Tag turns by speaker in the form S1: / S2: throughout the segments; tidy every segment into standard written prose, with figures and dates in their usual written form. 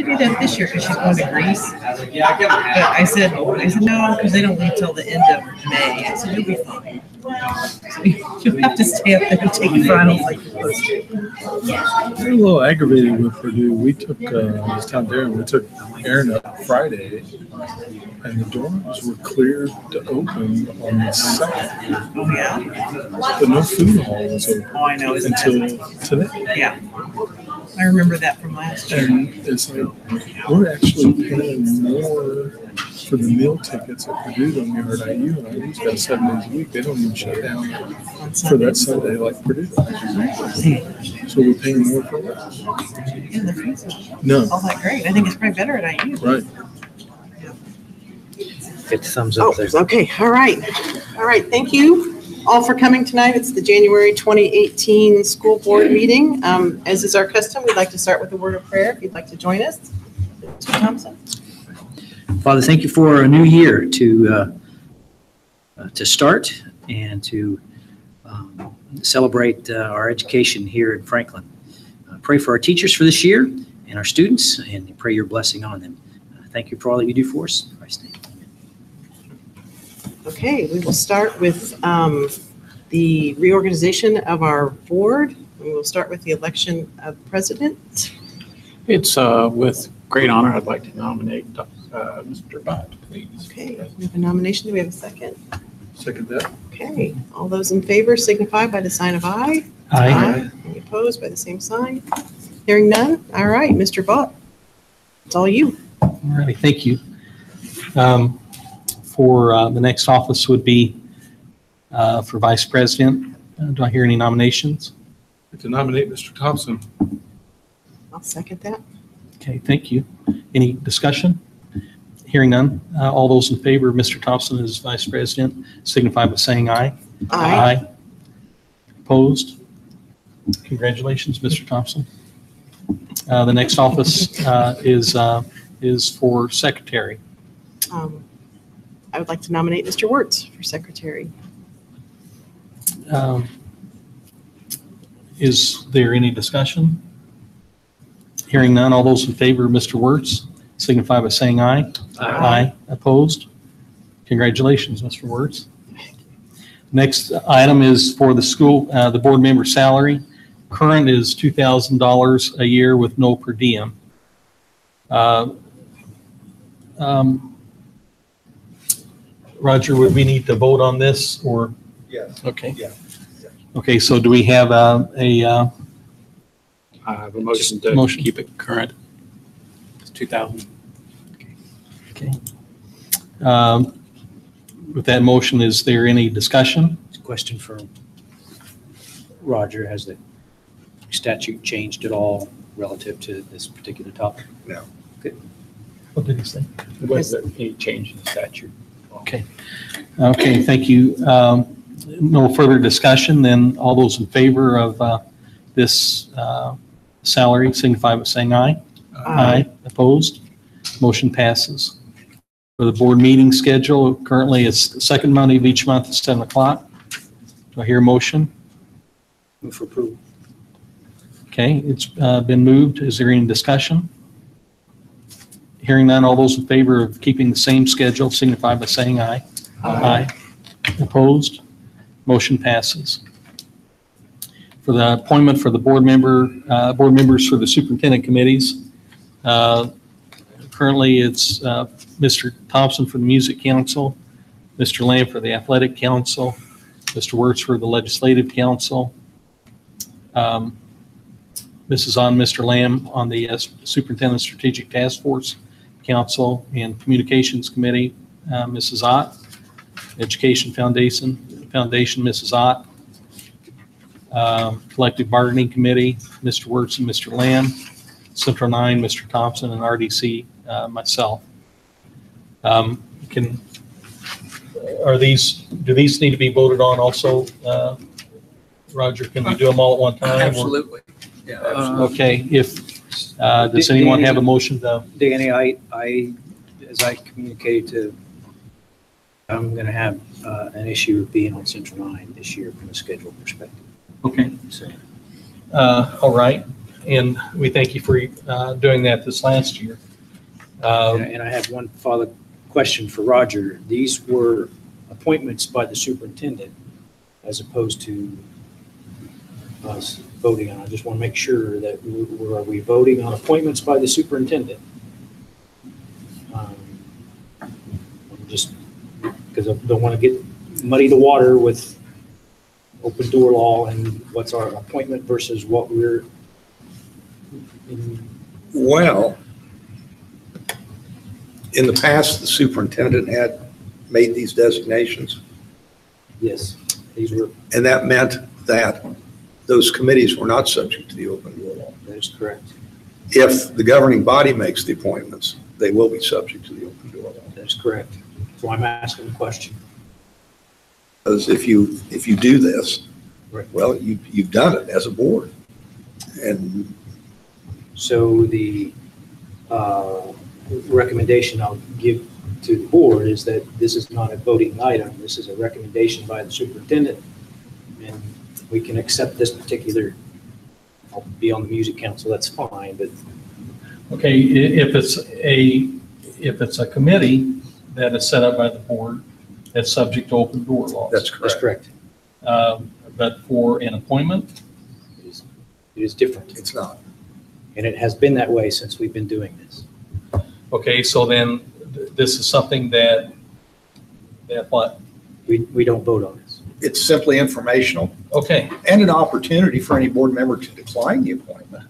S1: do that this year because she's going to Greece. But I said no, because they don't leave till the end of May. I said, you'll be fine. So you'll have to stay up there and take finals like you're supposed to.
S2: We're a little aggravated with Purdue. We took, I was telling Darren, we took Aaron up Friday, and the doors were cleared to open on the 2nd.
S1: Oh, yeah.
S2: But no food hall was open
S1: I know.
S2: until today.
S1: Yeah. I remember that from last year.
S2: And it's like, we're actually paying more for the meal tickets at Purdue than we are at IU. And IU's got 7 days a week. They don't even shut down for that Sunday like Purdue. So we're paying more for that.
S1: Yeah, the fees are
S2: No.
S1: all that great. I think it's probably better at IU.
S2: Right.
S3: Get the thumbs up there.
S4: Okay. All right. All right. Thank you all for coming tonight. It's the January 2018 school board meeting. As is our custom, we'd like to start with a word of prayer. If you'd like to join us. Mr. Thompson.
S3: Father, thank you for a new year to start and to celebrate our education here in Franklin. Pray for our teachers for this year and our students, and pray your blessing on them. Thank you for all that you do for us. In Christ's name.
S4: Okay, we will start with the reorganization of our board. We will start with the election of president.
S5: It's with great honor, I'd like to nominate Mr. Bott, please.
S4: Okay, we have a nomination. Do we have a second?
S2: Second that.
S4: Okay, all those in favor signify by the sign of aye.
S3: Aye.
S4: Any opposed by the same sign? Hearing none? All right, Mr. Bott, it's all you.
S6: All righty, thank you. For the next office would be for vice president. Do I hear any nominations?
S2: I'd like to nominate Mr. Thompson.
S4: I'll second that.
S6: Okay, thank you. Any discussion? Hearing none. All those in favor of Mr. Thompson as vice president signify by saying aye.
S4: Aye.
S6: Opposed? Congratulations, Mr. Thompson. The next office is for secretary.
S4: I would like to nominate Mr. Wertz for secretary.
S6: Is there any discussion? Hearing none, all those in favor of Mr. Wertz signify by saying aye. Aye. Opposed? Congratulations, Mr. Wertz. Next item is for the school, the board member salary. Current is $2,000 a year with no per diem. Roger, would we need to vote on this or?
S7: Yes.
S6: Okay.
S7: Yeah.
S6: Okay, so do we have
S5: I have a motion to
S6: Motion.
S5: keep it current. It's 2,000.
S6: okay. With that motion, is there any discussion?
S3: Question for Roger. Has the statute changed at all relative to this particular topic?
S7: No.
S6: What did he say?
S5: There wasn't any change in the statute.
S6: Okay. Okay, thank you. No further discussion, then all those in favor of this salary signify by saying aye. Aye. Opposed? Motion passes. For the board meeting schedule, currently it's the second Monday of each month at 7 o'clock. Do I hear a motion?
S3: Move for approval.
S6: Okay, it's been moved. Is there any discussion? Hearing none, all those in favor of keeping the same schedule signify by saying aye. Aye. Opposed? Motion passes. For the appointment for the board members for the superintendent committees, currently it's Mr. Thompson for the Music Council, Mr. Lamb for the Athletic Council, Mr. Wertz for the Legislative Council, Mrs. On, Mr. Lamb on the Superintendent Strategic Task Force Council and Communications Committee, Mrs. Ott, Education Foundation, Mrs. Ott, Collective Bargaining Committee, Mr. Wertz and Mr. Lamb, Central 9, Mr. Thompson, and RDC, myself. Do these need to be voted on also? Roger, can we do them all at one time?
S7: Absolutely. Yeah.
S6: Okay, does anyone have a motion to?
S3: Danny, as I communicated to, I'm going to have an issue of being on Central 9 this year from a schedule perspective.
S6: Okay.
S3: So,
S6: All right. And we thank you for doing that this last year.
S3: And I have one follow question for Roger. These were appointments by the superintendent as opposed to us voting on. I just want to make sure that are we voting on appointments by the superintendent? Just because I don't want to get muddy the water with open door law and what's our appointment versus what we're in.
S7: Well, in the past, the superintendent had made these designations,
S3: Yes, these were,
S7: and that meant that those committees were not subject to the open door law.
S3: that is correct.
S7: If the governing body makes the appointments, they will be subject to the open door law.
S3: That is correct. So I'm asking the question.
S7: Because if you do this,
S3: Right.
S7: well, you've done it as a board. And
S3: So the recommendation I'll give to the board is that this is not a voting item. This is a recommendation by the superintendent. And we can accept this particular, I'll be on the music council, that's fine, but
S6: Okay, if it's a committee that is set up by the board, that's subject to open door laws.
S7: that's
S3: that's
S7: correct.
S3: correct.
S6: But for an appointment,
S3: It is different.
S7: It's not.
S3: And it has been that way since we've been doing this.
S6: okay, so then this is something that what?
S3: We don't vote on this.
S7: It's simply informational
S6: Okay,
S7: and an opportunity for any board member to decline the appointment,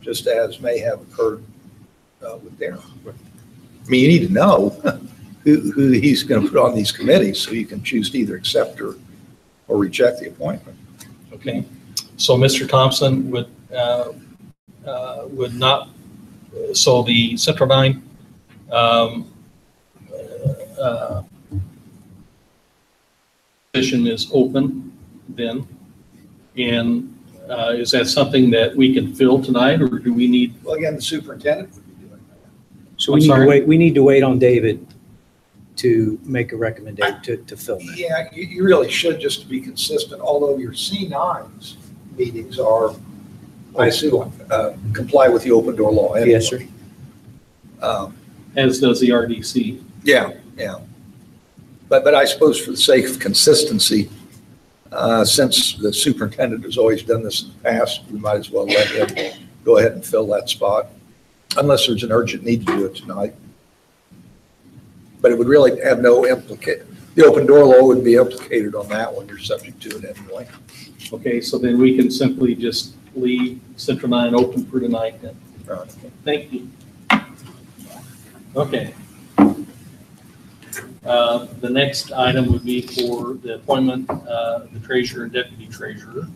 S7: just as may have occurred with Darren. I mean, you need to know who he's going to put on these committees so you can choose to either accept or reject the appointment.
S6: okay. So Mr. Thompson would not, so the Central 9 position is open then, and is that something that we can fill tonight, or do we need?
S7: Well, again, the superintendent would be doing that.
S3: So
S6: I'm
S3: we need to
S6: sorry?
S3: wait, we need to wait on David to make a recommendation to fill that.
S7: Yeah, you really should, just to be consistent, although your C9s meetings are, I assume, comply with the open door law. anyway.
S3: Yes, sir.
S6: As does the RDC.
S7: Yeah. But I suppose for the sake of consistency, since the superintendent has always done this in the past, we might as well let him go ahead and fill that spot, unless there's an urgent need to do it tonight. But it would really have no the open door law would be implicated on that one. You're subject to it anyway.
S6: Okay, so then we can simply just leave Central 9 open for tonight then.
S7: Right.
S6: Thank you. Okay. The next item would be for the appointment, the treasurer and deputy treasurer.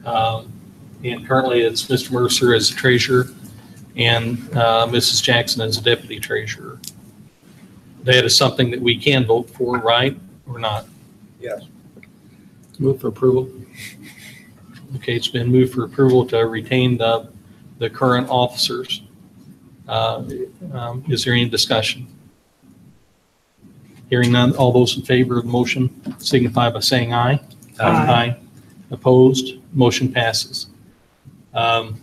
S6: And currently it's Mr. Mercer as the treasurer and Mrs. Jackson as the deputy treasurer. That is something that we can vote for, right, or not?
S7: Yes.
S6: Move for approval. Okay, it's been moved for approval to retain the current officers. Is there any discussion? Hearing none, all those in favor of the motion signify by saying aye.
S1: Aye.
S6: Opposed, motion passes. The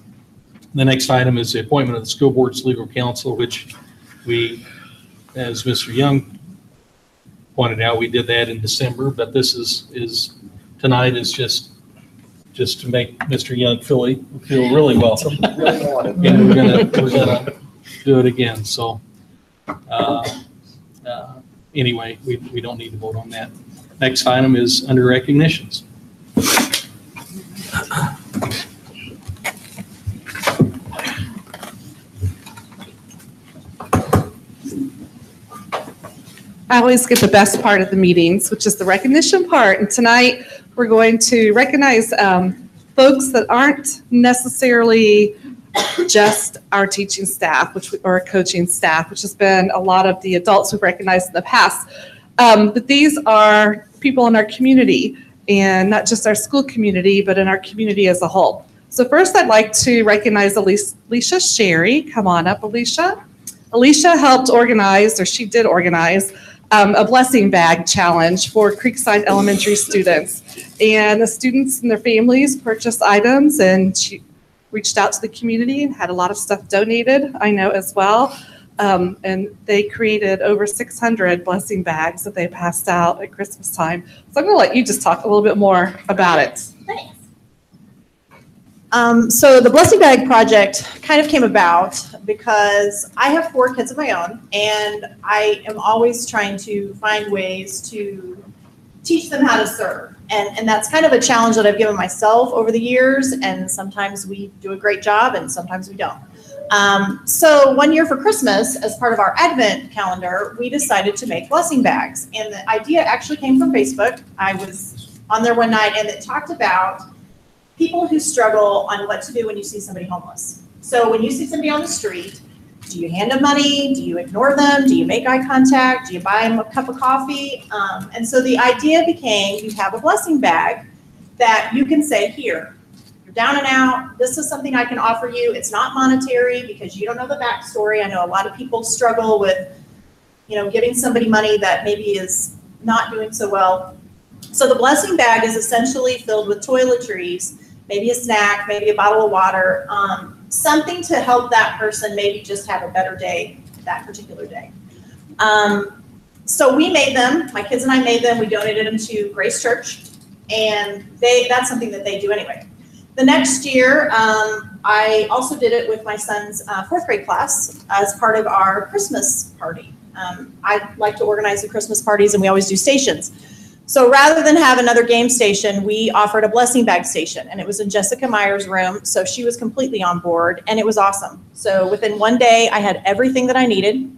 S6: next item is the appointment of the school board's legal counsel, which we, as Mr. Young pointed out, we did that in December, but this is tonight is just to make Mr. Young feel really welcome. And we're gonna do it again. So anyway, we don't need to vote on that. Next item is under recognitions.
S8: I always skip the best part of the meetings, which is the recognition part. And tonight, we're going to recognize folks that aren't necessarily just our teaching staff, or our coaching staff, which has been a lot of the adults we've recognized in the past. But these are people in our community, and not just our school community, but in our community as a whole. So first, I'd like to recognize Alicia Sherry. Come on up, Alicia. Alicia helped organize, or she did organize, a blessing bag challenge for Creekside Elementary students. And the students and their families purchased items, and reached out to the community and had a lot of stuff donated, I know as well. And they created over 600 blessing bags that they passed out at Christmas time. So I'm going to let you just talk a little bit more about it.
S9: Thanks. So the Blessing Bag Project kind of came about because I have 4 kids of my own, and I am always trying to find ways to teach them how to serve. And that's kind of a challenge that I've given myself over the years, and sometimes we do a great job and sometimes we don't. So one year for Christmas, as part of our Advent calendar, we decided to make blessing bags. And the idea actually came from Facebook. I was on there one night and it talked about people who struggle on what to do when you see somebody homeless. So when you see somebody on the street, do you hand them money? Do you ignore them? Do you make eye contact? Do you buy them a cup of coffee? And so the idea became you have a blessing bag that you can say, here, you're down and out. This is something I can offer you. It's not monetary because you don't know the backstory. I know a lot of people struggle with, giving somebody money that maybe is not doing so well. So the blessing bag is essentially filled with toiletries, maybe a snack, maybe a bottle of water, something to help that person maybe just have a better day that particular day. So we made them, my kids and I made them, we donated them to Grace Church, and that's something that they do anyway. The next year, I also did it with my son's 4th grade class as part of our Christmas party. I like to organize the Christmas parties, and we always do stations. So rather than have another game station, we offered a blessing bag station, and it was in Jessica Meyer's room. So she was completely on board, and it was awesome. So within one day, I had everything that I needed.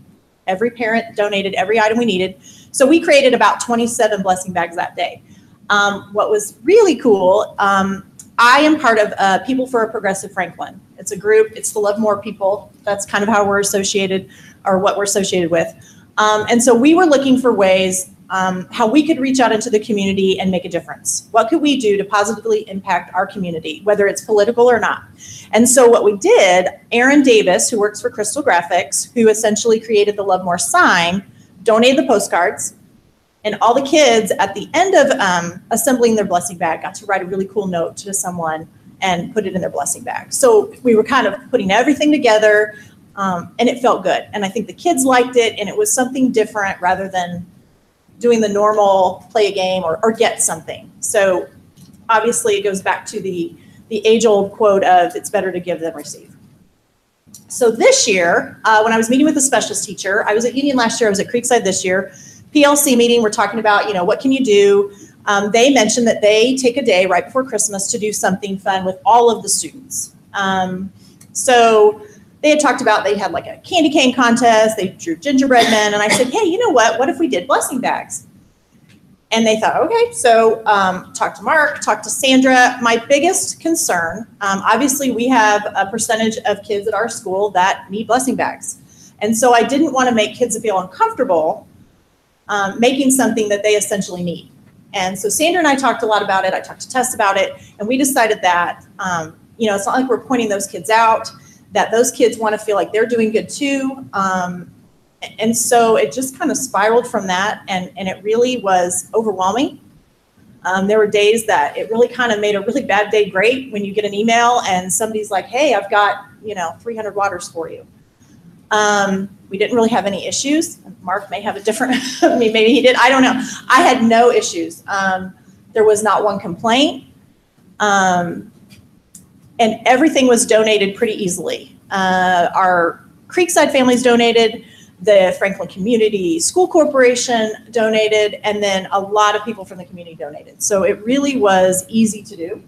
S9: Every parent donated every item we needed. So we created about 27 blessing bags that day. What was really cool, I am part of People for a Progressive Franklin. It's a group, it's the Love More people. That's kind of how we're associated, or what we're associated with. And so we were looking for ways how we could reach out into the community and make a difference. What could we do to positively impact our community, whether it's political or not? And so what we did, Aaron Davis, who works for Crystal Graphics, who essentially created the Love More sign, donated the postcards, and all the kids at the end of assembling their blessing bag got to write a really cool note to someone and put it in their blessing bag. So we were kind of putting everything together, and it felt good. And I think the kids liked it, and it was something different rather than doing the normal play a game or get something. So obviously it goes back to the age-old quote of it's better to give than receive. So this year, when I was meeting with a specialist teacher, I was at Union last year, I was at Creekside this year, PLC meeting, we're talking about, what can you do? They mentioned that they take a day right before Christmas to do something fun with all of the students. So they had talked about, they had like a candy cane contest, they drew gingerbread men, and I said, hey, you know what if we did blessing bags? And they thought, okay, so talk to Mark, talk to Sandra. My biggest concern, obviously we have a percentage of kids at our school that need blessing bags. And so I didn't want to make kids feel uncomfortable making something that they essentially need. And so Sandra and I talked a lot about it. I talked to Tess about it, and we decided that, it's not like we're pointing those kids out, that those kids want to feel like they're doing good too. And so it just kind of spiraled from that, and it really was overwhelming. There were days that it really kind of made a really bad day great when you get an email and somebody's like, hey, I've got, 300 waters for you. We didn't really have any issues. Mark may have a different, maybe he did, I don't know. I had no issues. There was not one complaint. And everything was donated pretty easily. Our Creekside families donated, the Franklin Community School Corporation donated, and then a lot of people from the community donated. So it really was easy to do.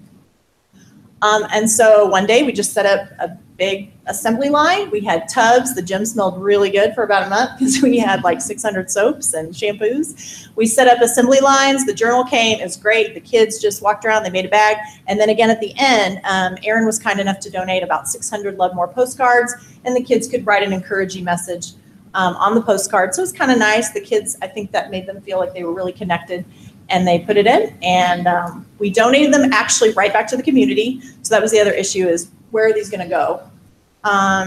S9: And so one day we just set up a big assembly line. We had tubs. The gym smelled really good for about a month because we had like 600 soaps and shampoos. We set up assembly lines. The journal came. It was great. The kids just walked around. They made a bag. And then again at the end, Aaron was kind enough to donate about 600 Love More postcards, and the kids could write an encouraging message on the postcard. So it was kind of nice. The kids, I think that made them feel like they were really connected, and they put it in, and we donated them actually right back to the community. So that was the other issue, is where are these going to go?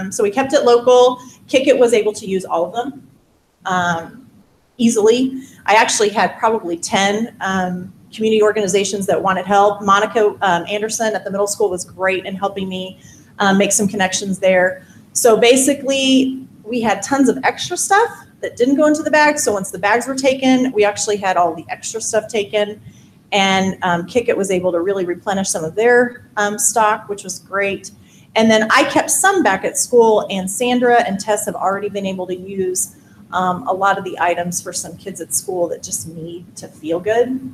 S9: So we kept it local. Kick-It was able to use all of them easily. I actually had probably 10 community organizations that wanted help. Monica Anderson at the middle school was great in helping me make some connections there. So basically, we had tons of extra stuff that didn't go into the bags. So once the bags were taken, we actually had all the extra stuff taken. And Kickit was able to really replenish some of their stock, which was great. And then I kept some back at school, and Sandra and Tess have already been able to use a lot of the items for some kids at school that just need to feel good.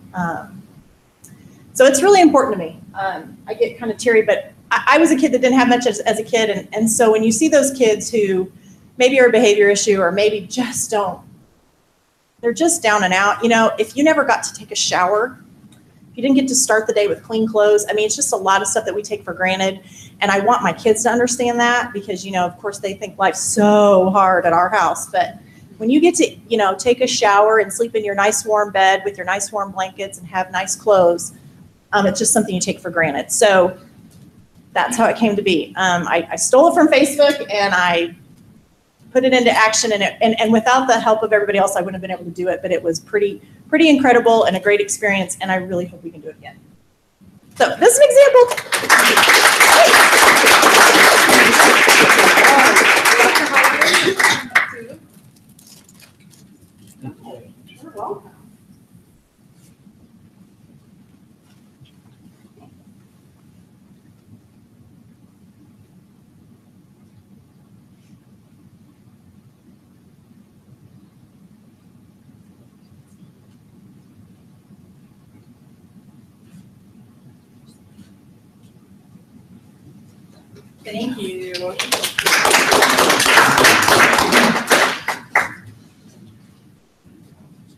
S9: So it's really important to me. I get kind of teary, but I was a kid that didn't have much as a kid. And so when you see those kids who maybe are a behavior issue or maybe just don't, they're just down and out. You know, if you never got to take a shower, if you didn't get to start the day with clean clothes, I mean, it's just a lot of stuff that we take for granted. And I want my kids to understand that because, you know, of course they think life's so hard at our house, but when you get to, you know, take a shower and sleep in your nice warm bed with your nice warm blankets and have nice clothes, it's just something you take for granted. So that's how it came to be. I stole it from Facebook and I put it into action, and without the help of everybody else, I wouldn't have been able to do it, but it was pretty incredible and a great experience, and I really hope we can do it again. So this is an example. You're welcome. Thank you.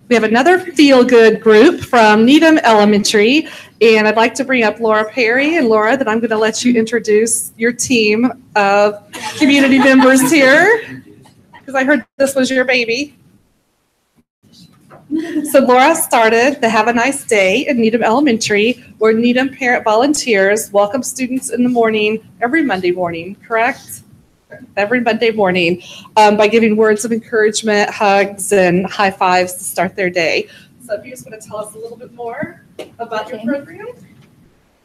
S8: We have another feel-good group from Needham Elementary, and I'd like to bring up Laura Perry. And Laura, that I'm going to let you introduce your team of community members here, because I heard this was your baby. So Laura started the Have a Nice Day at Needham Elementary, where Needham parent volunteers welcome students in the morning, every Monday morning, correct? Every Monday morning, by giving words of encouragement, hugs, and high fives to start their day. So if you just want to tell us a little bit more about your program.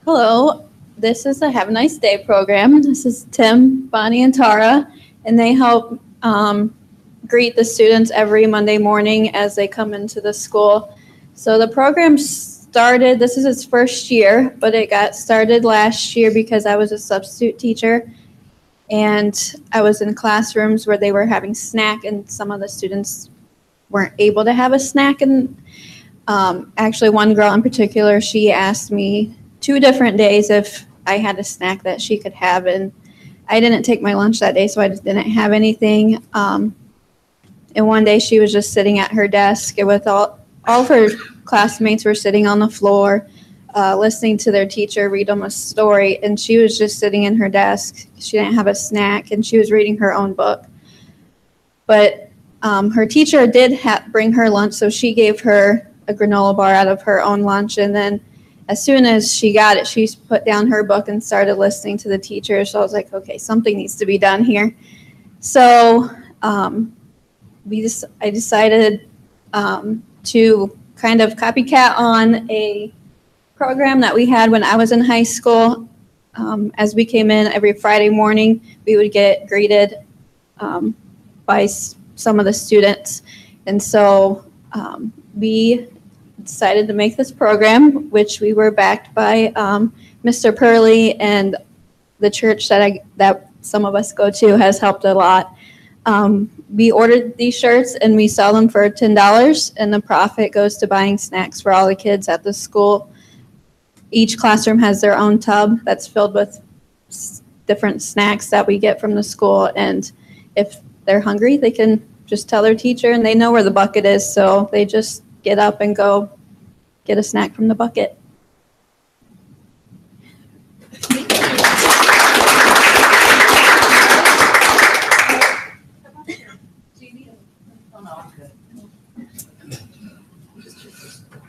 S10: Hello, this is the Have a Nice Day program. This is Tim, Bonnie, and Tara, and they help greet the students every Monday morning as they come into the school. So the program started, this is its first year, but it got started last year because I was a substitute teacher and I was in classrooms where they were having snack and some of the students weren't able to have a snack. And actually one girl in particular, she asked me 2 different days if I had a snack that she could have, and I didn't take my lunch that day, so I just didn't have anything. And one day she was just sitting at her desk with all of her classmates were sitting on the floor, listening to their teacher read them a story, and she was just sitting in her desk. She didn't have a snack, and she was reading her own book. But her teacher did bring her lunch, so she gave her a granola bar out of her own lunch, and then as soon as she got it, she put down her book and started listening to the teacher. So I was like, okay, something needs to be done here. So I decided to kind of copycat on a program that we had when I was in high school. As we came in every Friday morning, we would get greeted by some of the students. And so we decided to make this program, which we were backed by Mr. Purley, and the church that some of us go to has helped a lot. We ordered these shirts and we sell them for $10, and the profit goes to buying snacks for all the kids at the school. Each classroom has their own tub that's filled with different snacks that we get from the school, and if they're hungry, they can just tell their teacher, and they know where the bucket is, so they just get up and go get a snack from the bucket.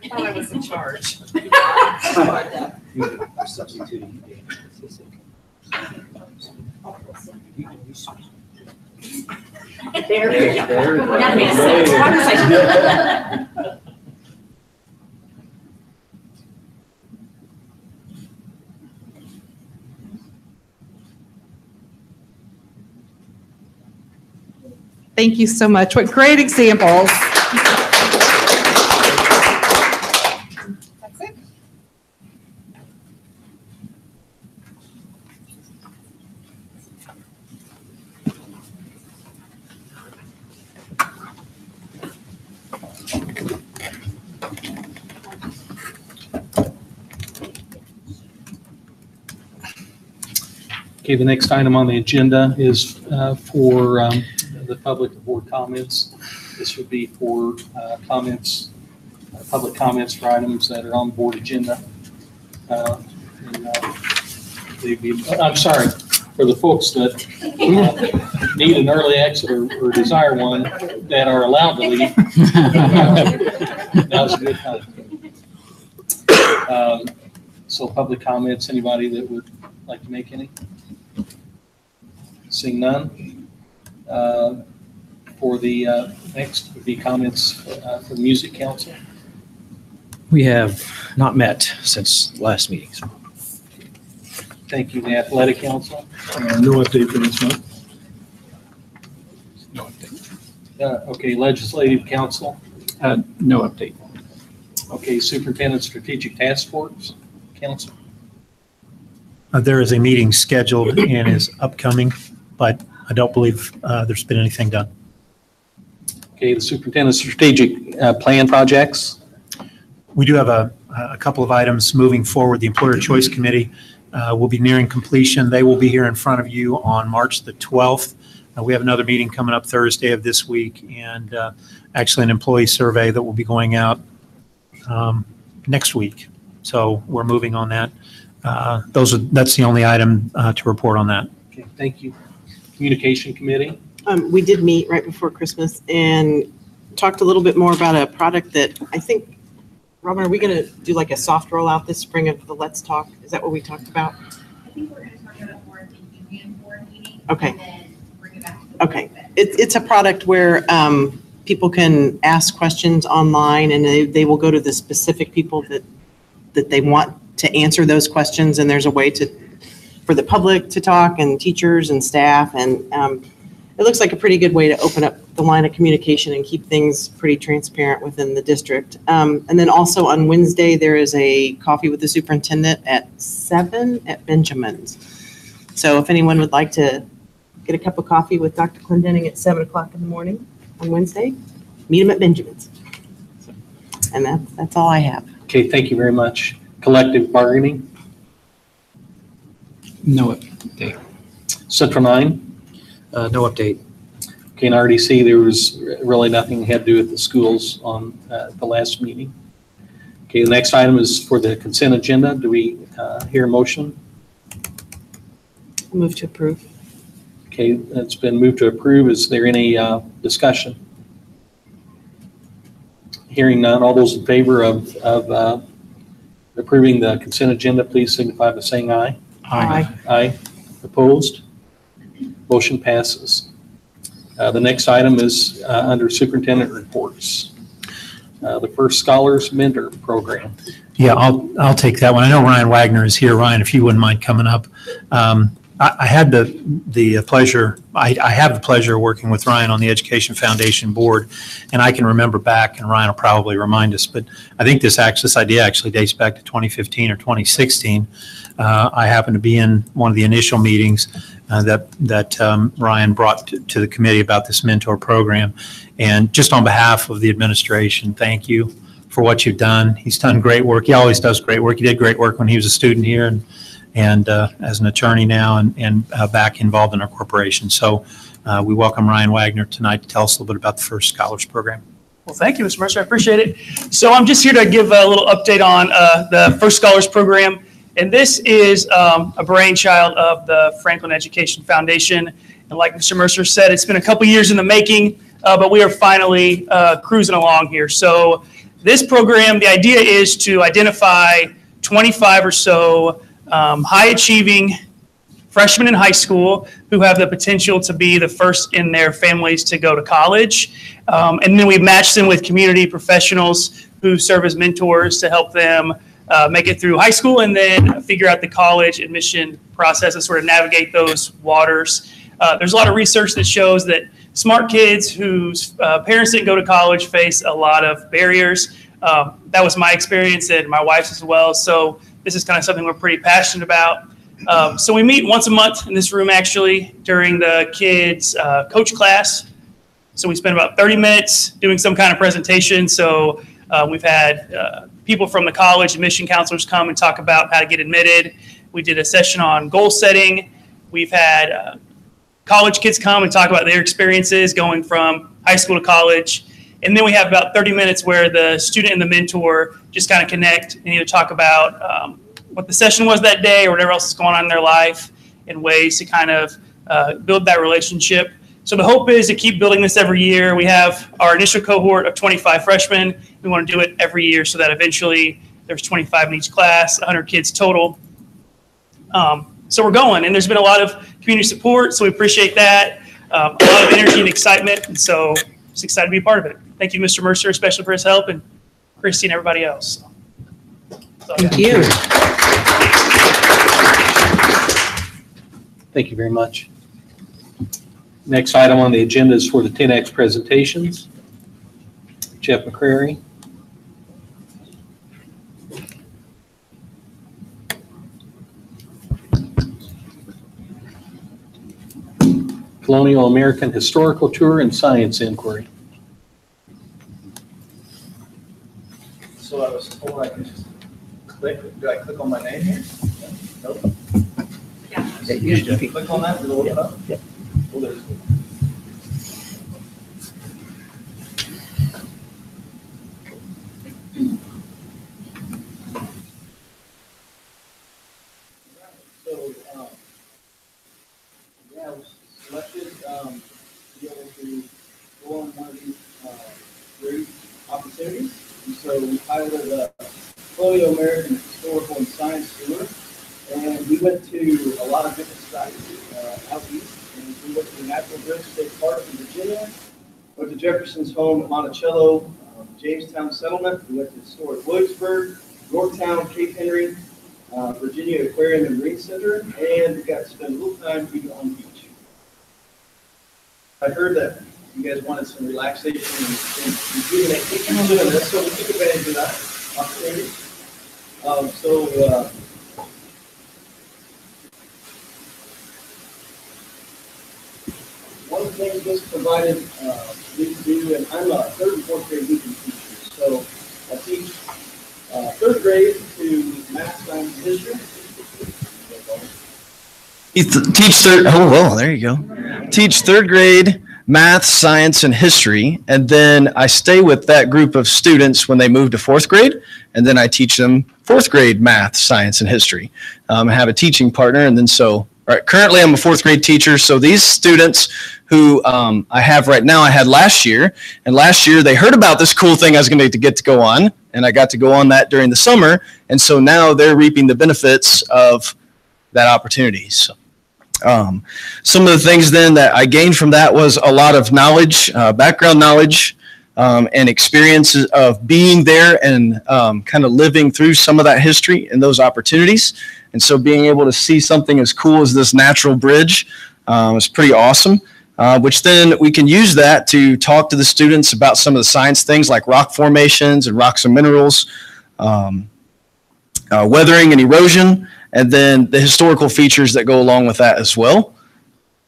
S1: I was in charge.
S4: There we go.
S5: There we go.
S4: That makes sense. How does I-
S8: Thank you so much. What great examples. That's it.
S6: Okay, the next item on the agenda is for the public board comments. This would be for comments, public comments for items that are on the board agenda. I'm sorry, for the folks that need an early exit or desire one that are allowed to leave. Now's a good time. So public comments, anybody that would like to make any? Seeing none. For the next would be comments for the Music Council.
S3: We have not met since last meeting. So.
S6: Thank you. The Athletic Council.
S2: No update for this month.
S3: No update.
S6: Okay, Legislative Council.
S5: No update.
S6: Okay, Superintendent Strategic Task Force Council.
S11: There is a meeting scheduled and is upcoming, but I don't believe there's been anything done.
S6: Okay, the Superintendent Strategic Plan Projects.
S11: We do have a couple of items moving forward. The Employer Choice Committee will be nearing completion. They will be here in front of you on March the 12th. We have another meeting coming up Thursday of this week, and actually an employee survey that will be going out next week. So we're moving on that. That's the only item to report on that.
S6: Okay, thank you. Communication Committee.
S4: We did meet right before Christmas and talked a little bit more about a product that I think, Robin, are we going to do like a soft rollout this spring of the Let's Talk? Is that what we talked about?
S12: I think we're going to talk about more of the union board meeting.
S4: Okay.
S12: And then bring it back to the
S4: Okay. It's a product where people can ask questions online and they will go to the specific people that they want to answer those questions. And there's a way for the public to talk and teachers and staff. And it looks like a pretty good way to open up the line of communication and keep things pretty transparent within the district. And then also on Wednesday, there is a coffee with the superintendent at 7 at Benjamin's. So if anyone would like to get a cup of coffee with Dr. Clendenning at 7 o'clock in the morning on Wednesday, meet him at Benjamin's. And that's all I have.
S6: Okay, thank you very much. Collective bargaining.
S5: No update.
S6: Central 9.
S3: No update.
S6: Okay, in RDC, there was really nothing had to do with the schools on the last meeting. Okay, the next item is for the consent agenda. Do we hear a motion?
S4: Move to approve.
S6: Okay, it's been moved to approve. Is there any discussion? Hearing none, all those in favor of approving the consent agenda, please signify by saying aye.
S4: Aye.
S6: Aye. Opposed? Motion passes. The next item is under superintendent reports. The First Scholars Mentor Program.
S11: Yeah, I'll take that one. I know Ryan Wagner is here. Ryan, if you wouldn't mind coming up. I had the pleasure, I have the pleasure of working with Ryan on the Education Foundation Board, and I can remember back, and Ryan will probably remind us, but I think this idea actually dates back to 2015 or 2016. I happened to be in one of the initial meetings that Ryan brought to the committee about this mentor program. And just on behalf of the administration, thank you for what you've done. He's done great work. He always does great work. He did great work when he was a student here and as an attorney now and back involved in our corporation. So we welcome Ryan Wagner tonight to tell us a little bit about the First Scholars Program.
S13: Well, thank you, Mr. Mercer. I appreciate it. So I'm just here to give a little update on the First Scholars Program. And this is a brainchild of the Franklin Education Foundation. And like Mr. Mercer said, it's been a couple years in the making, but we are finally cruising along here. So this program, the idea is to identify 25 or so high-achieving freshmen in high school who have the potential to be the first in their families to go to college. And then we match them with community professionals who serve as mentors to help them make it through high school and then figure out the college admission process and sort of navigate those waters. There's a lot of research that shows that smart kids whose parents didn't go to college face a lot of barriers. That was my experience and my wife's as well. So this is kind of something we're pretty passionate about. So we meet once a month in this room, actually, during the kids' coach class. So we spend about 30 minutes doing some kind of presentation. So we've had people from the college admission counselors come and talk about how to get admitted. We did a session on goal setting. We've had college kids come and talk about their experiences going from high school to college. And then we have about 30 minutes where the student and the mentor just kind of connect and either talk about what the session was that day or whatever else is going on in their life and ways to kind of build that relationship. So the hope is to keep building this every year. We have our initial cohort of 25 freshmen. We want to do it every year so that eventually there's 25 in each class, 100 kids total. So we're going, and there's been a lot of community support, so we appreciate that. A lot of energy and excitement, and so just excited to be a part of it. Thank you, Mr. Mercer, especially for his help, and Christy and everybody else.
S1: Thank you.
S6: Thank you very much. Next item on the agenda is for the 10X presentations. Jeff McCrary. Colonial American Historical Tour and Science Inquiry.
S14: So I was told I could just click. Do I click on my name here? Nope. Yeah. Click on that, it'll open it up? Yep. Well, there's I was selected to be able to go on one of these great opportunities. And so we piloted a Colonial American Historical and Science Tour. And we went to a lot of different sites out east. And we went to the Natural Bridge State Park in Virginia. Went to Jefferson's home at Monticello, Jamestown Settlement. We went to historic Williamsburg, Yorktown, Cape Henry, Virginia Aquarium and Marine Center, and we got to spend a little time even on the beach. I heard that you guys wanted some relaxation and rejuvenation doing this, so we took advantage of that opportunity. One of the things this provided me to do, and I'm a 3rd and 4th grade weekend teacher, so I teach 3rd grade to math, science, and history.
S15: There you go. Teach 3rd grade math, science, and history, and then I stay with that group of students when they move to 4th grade, and then I teach them 4th grade math, science, and history. I have a teaching partner, and then currently I'm a 4th grade teacher, so these students who I have right now, I had last year, and last year they heard about this cool thing I was going to get to go on, and I got to go on that during the summer, and so now they're reaping the benefits of that opportunity. So, some of the things then that I gained from that was a lot of knowledge, background knowledge, and experiences of being there and kind of living through some of that history and those opportunities. And so being able to see something as cool as this natural bridge is pretty awesome, which then we can use that to talk to the students about some of the science things like rock formations and rocks and minerals, weathering and erosion, and then the historical features that go along with that as well,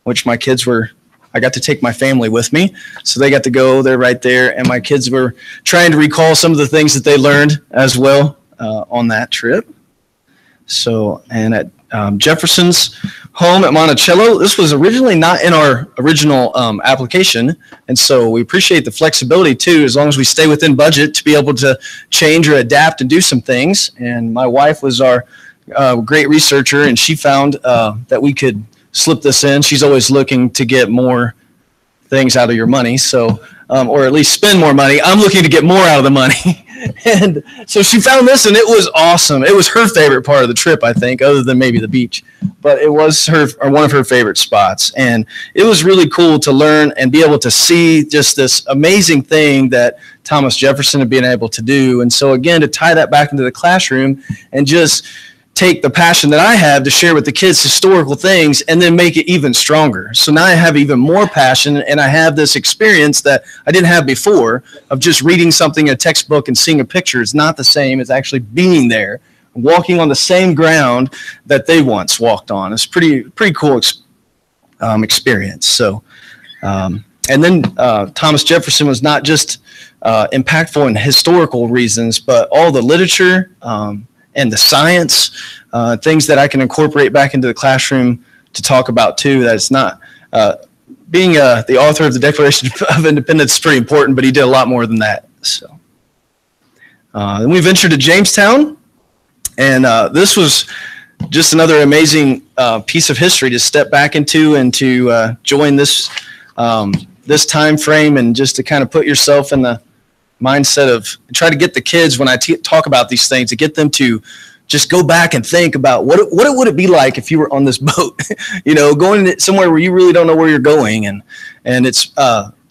S15: which my kids I got to take my family with me, so they got to go, they're right there, and my kids were trying to recall some of the things that they learned as well on that trip. So, and at Jefferson's home at Monticello, this was originally not in our original application, and so we appreciate the flexibility too, as long as we stay within budget, to be able to change or adapt and do some things. And my wife was our great researcher, and she found that we could slip this in. She's always looking to get more things out of your money, so or at least spend more money. I'm looking to get more out of the money. And so she found this, and it was awesome. It was her favorite part of the trip, I think, other than maybe the beach. But it was one of her favorite spots. And it was really cool to learn and be able to see just this amazing thing that Thomas Jefferson had been able to do. And so, again, to tie that back into the classroom and just take the passion that I have to share with the kids historical things and then make it even stronger. So now I have even more passion, and I have this experience that I didn't have before of just reading something in a textbook and seeing a picture. It's not the same as actually being there, walking on the same ground that they once walked on. It's pretty cool experience. So, and then Thomas Jefferson was not just impactful in historical reasons, but all the literature and the science, things that I can incorporate back into the classroom to talk about too. That it's not being the author of the Declaration of Independence is pretty important, but he did a lot more than that. So then we ventured to Jamestown, and this was just another amazing piece of history to step back into and to join this this time frame, and just to kind of put yourself in the mindset of try to get the kids, when I talk about these things, to get them to just go back and think about what it would it be like if you were on this boat, you know, going somewhere where you really don't know where you're going. And it's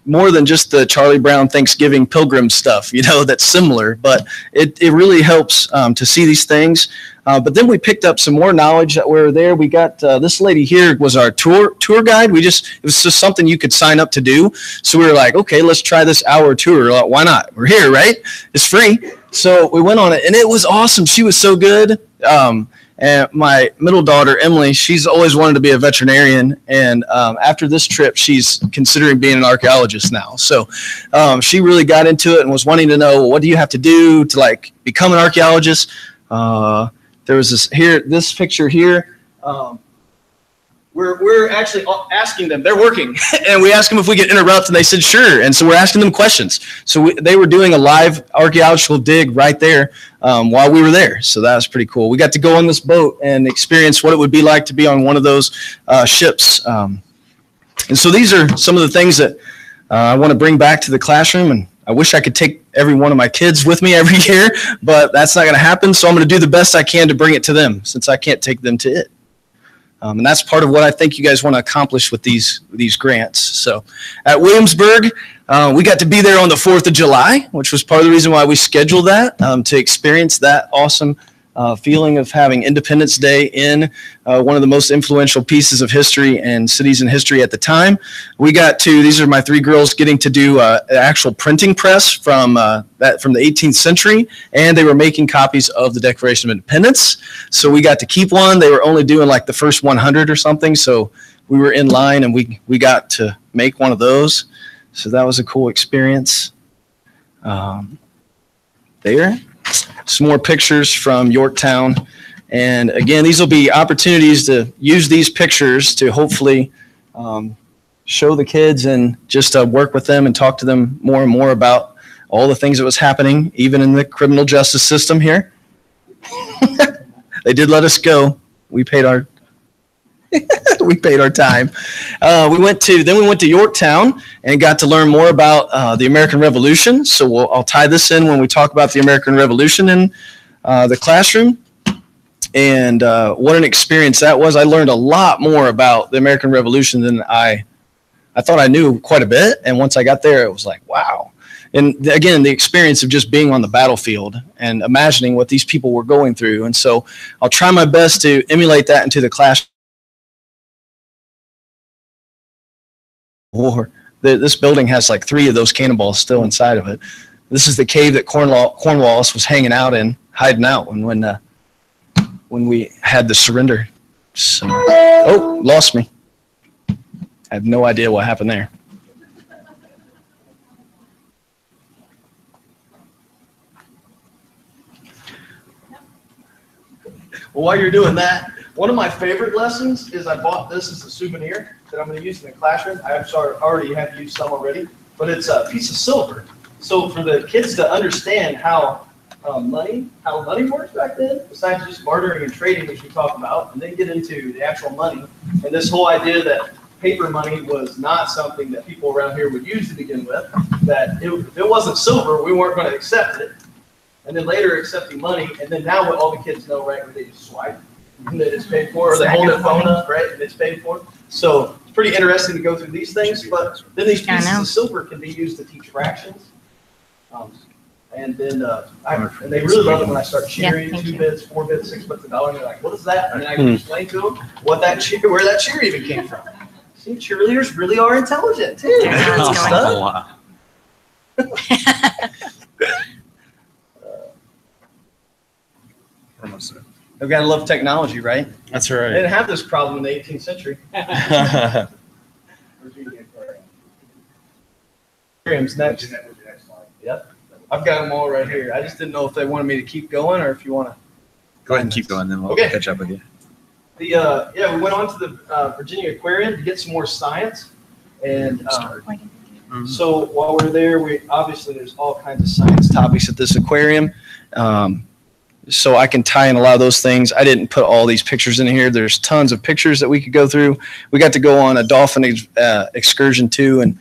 S15: more than just the Charlie Brown Thanksgiving pilgrim stuff, you know, that's similar, but it really helps to see these things. But then we picked up some more knowledge that we were there. We got this lady here was our tour guide. It was just something you could sign up to do. So we were like, okay, let's try this hour tour. Like, why not? We're here, right? It's free. So we went on it, and it was awesome. She was so good. And my middle daughter, Emily, she's always wanted to be a veterinarian. And after this trip, she's considering being an archaeologist now. So she really got into it and was wanting to know, what do you have to do to like become an archaeologist? There was this picture here. We're actually asking them, they're working, and we asked them if we could interrupt, and they said sure. And so we're asking them questions. So they were doing a live archaeological dig right there while we were there. So that was pretty cool. We got to go on this boat and experience what it would be like to be on one of those ships. And so these are some of the things that I want to bring back to the classroom, and I wish I could take every one of my kids with me every year, but that's not going to happen. So I'm going to do the best I can to bring it to them, since I can't take them to it. And that's part of what I think you guys want to accomplish with these grants. So at Williamsburg, we got to be there on the 4th of July, which was part of the reason why we scheduled that, to experience that awesome feeling of having Independence Day in one of the most influential pieces of history and cities in history at the time. We got to, these are my three girls getting to do an actual printing press from the 18th century, and they were making copies of the Declaration of Independence. So we got to keep one. They were only doing like the first 100 or something, so we were in line, and we got to make one of those. So that was a cool experience. There. Some more pictures from Yorktown. And again, these will be opportunities to use these pictures to hopefully show the kids and just work with them and talk to them more and more about all the things that was happening, even in the criminal justice system here. They did let us go. We paid our time. We went to Yorktown and got to learn more about the American Revolution. So I'll tie this in when we talk about the American Revolution in the classroom. And what an experience that was. I learned a lot more about the American Revolution than I thought I knew quite a bit. And once I got there, it was like, wow. And again, the experience of just being on the battlefield and imagining what these people were going through. And so I'll try my best to emulate that into the classroom. War. This building has like 3 of those cannonballs still inside of it. This is the cave that Cornwallis was hanging out in, hiding out when we had the surrender. So, oh, lost me. I have no idea what happened there. Well, while you're doing that, one of my favorite lessons is I bought this as a souvenir that I'm going to use in the classroom. I already have used some already, but it's a piece of silver. So for the kids to understand how money works back then, besides just bartering and trading, which we talk about, and then get into the actual money and this whole idea that paper money was not something that people around here would use to begin with, that if it wasn't silver, we weren't going to accept it. And then later accepting money, and then now what all the kids know, right, where they just swipe, and that it's paid for, or they hold their phone up, right, and it's paid for. So it's pretty interesting to go through these things, but then these pieces of silver can be used to teach fractions.
S14: And then and they really love it when I start cheering, 2 bits, 4 bits, 6 bits a dollar. And they're like, what is that? And I can explain to them what that cheer, where that cheer even came from. See, cheerleaders really are intelligent too.
S15: We've got to love technology, right?
S16: That's
S14: They
S16: right.
S14: didn't have this problem in the 18th century. Aquariums next. Yep. I've got them all right here. I just didn't know if they wanted me to keep going or if you want to.
S16: Go ahead and keep going, then we'll
S14: Okay.
S16: catch up with you.
S14: We went on to the Virginia Aquarium to get some more science. And so while we're there, obviously there's all kinds of science
S15: Topics at this aquarium. So I can tie in a lot of those things. I didn't put all these pictures in here. There's tons of pictures that we could go through. We got to go on a dolphin excursion too, and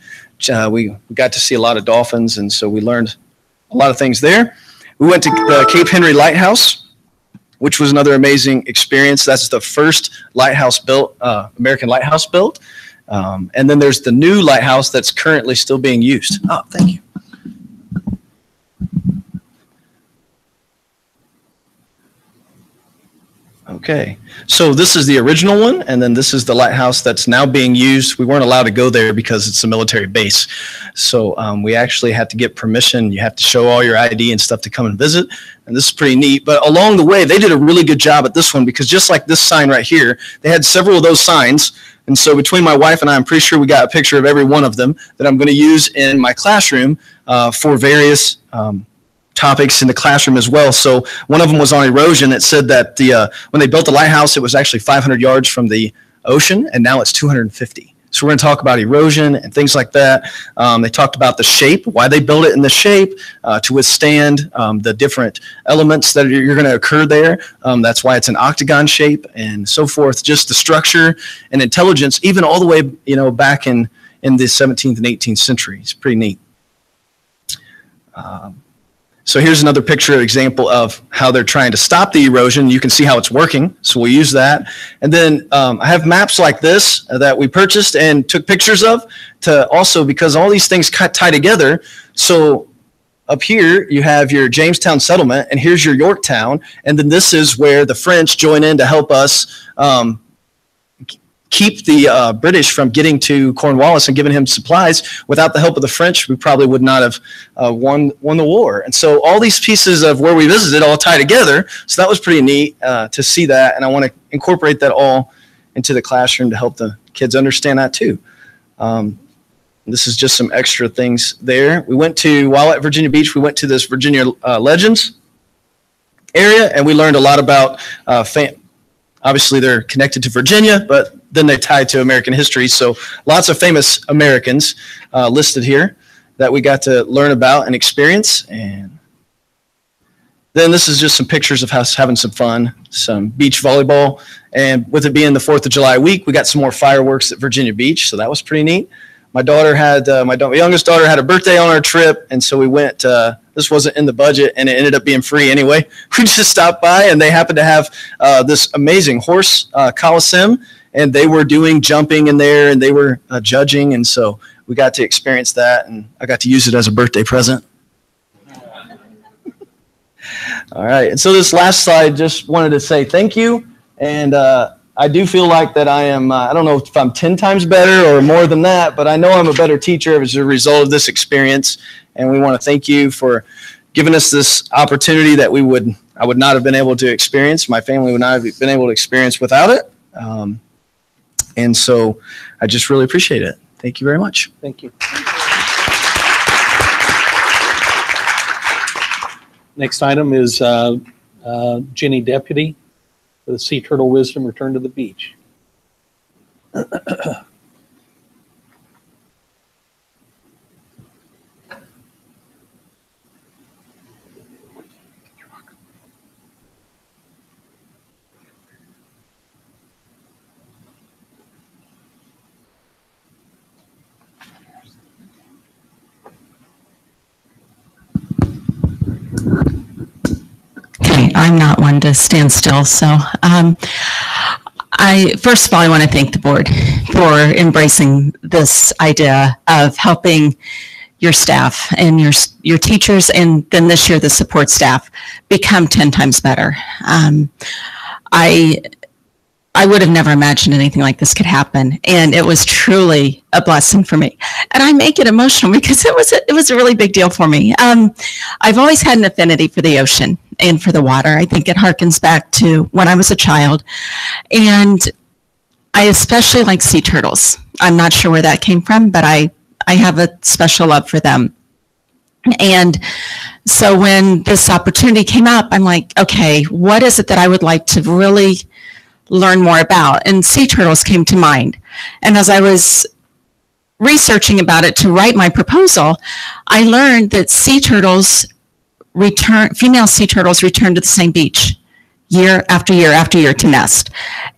S15: we got to see a lot of dolphins, and so we learned a lot of things there. We went to the Cape Henry Lighthouse, which was another amazing experience. That's the first lighthouse built, American lighthouse built. And then there's the new lighthouse that's currently still being used. Oh, thank you. Okay, so this is the original one, and then this is the lighthouse that's now being used. We weren't allowed to go there because it's a military base. So we actually had to get permission. You have to show all your ID and stuff to come and visit, and this is pretty neat. But along the way, they did a really good job at this one because just like this sign right here, they had several of those signs. And so between my wife and I, I'm pretty sure we got a picture of every one of them that I'm going to use in my classroom for various topics in the classroom as well. So one of them was on erosion. It said that when they built the lighthouse, it was actually 500 yards from the ocean, and now it's 250. So we're going to talk about erosion and things like that. They talked about the shape, why they built it in the shape to withstand the different elements that you're going to occur there. That's why it's an octagon shape and so forth. Just the structure and intelligence, even all the way back in the 17th and 18th century. It's pretty neat. So here's another picture example of how they're trying to stop the erosion. You can see how it's working, so we'll use that. And then I have maps like this that we purchased and took pictures of to also, because all these things tie together. So up here you have your Jamestown settlement, and here's your Yorktown, and then this is where the French join in to help us keep the British from getting to Cornwallis and giving him supplies. Without the help of the French, we probably would not have won the war. And so all these pieces of where we visited all tie together. So that was pretty neat to see that. And I want to incorporate that all into the classroom to help the kids understand that too. This is just some extra things there. We went to, while at Virginia Beach, we went to this Virginia Legends area, and we learned a lot about obviously they're connected to Virginia, but then they tie to American history. So lots of famous Americans listed here that we got to learn about and experience. And then this is just some pictures of us having some fun, some beach volleyball. And with it being the 4th of July week, we got some more fireworks at Virginia Beach. So that was pretty neat. My daughter had, my youngest daughter had a birthday on our trip. And so we went, this wasn't in the budget and it ended up being free anyway. We just stopped by and they happened to have this amazing horse coliseum, and they were doing jumping in there and they were judging. And so we got to experience that, and I got to use it as a birthday present. All right. And so this last slide, just wanted to say thank you. And I do feel like that I am, I don't know if I'm 10 times better or more than that, but I know I'm a better teacher as a result of this experience. And we want to thank you for giving us this opportunity that I would not have been able to experience. My family would not have been able to experience without it. And so I just really appreciate it. Thank you very much.
S6: Thank you. Next item is Jenny Deputy for the Sea Turtle Wisdom Return to the Beach.
S17: I'm not one to stand still. So first of all, I want to thank the board for embracing this idea of helping your staff and your teachers, and then this year the support staff become 10 times better. I would have never imagined anything like this could happen, and it was truly a blessing for me. And I make it emotional because it was a really big deal for me. I've always had an affinity for the ocean and for the water. I think it harkens back to when I was a child, and I especially like sea turtles. I'm not sure where that came from, but I have a special love for them. And so when this opportunity came up, I'm like, okay, what is it that I would like to really learn more about? And sea turtles came to mind. And as I was researching about it to write my proposal, I learned that female sea turtles return to the same beach year after year after year to nest.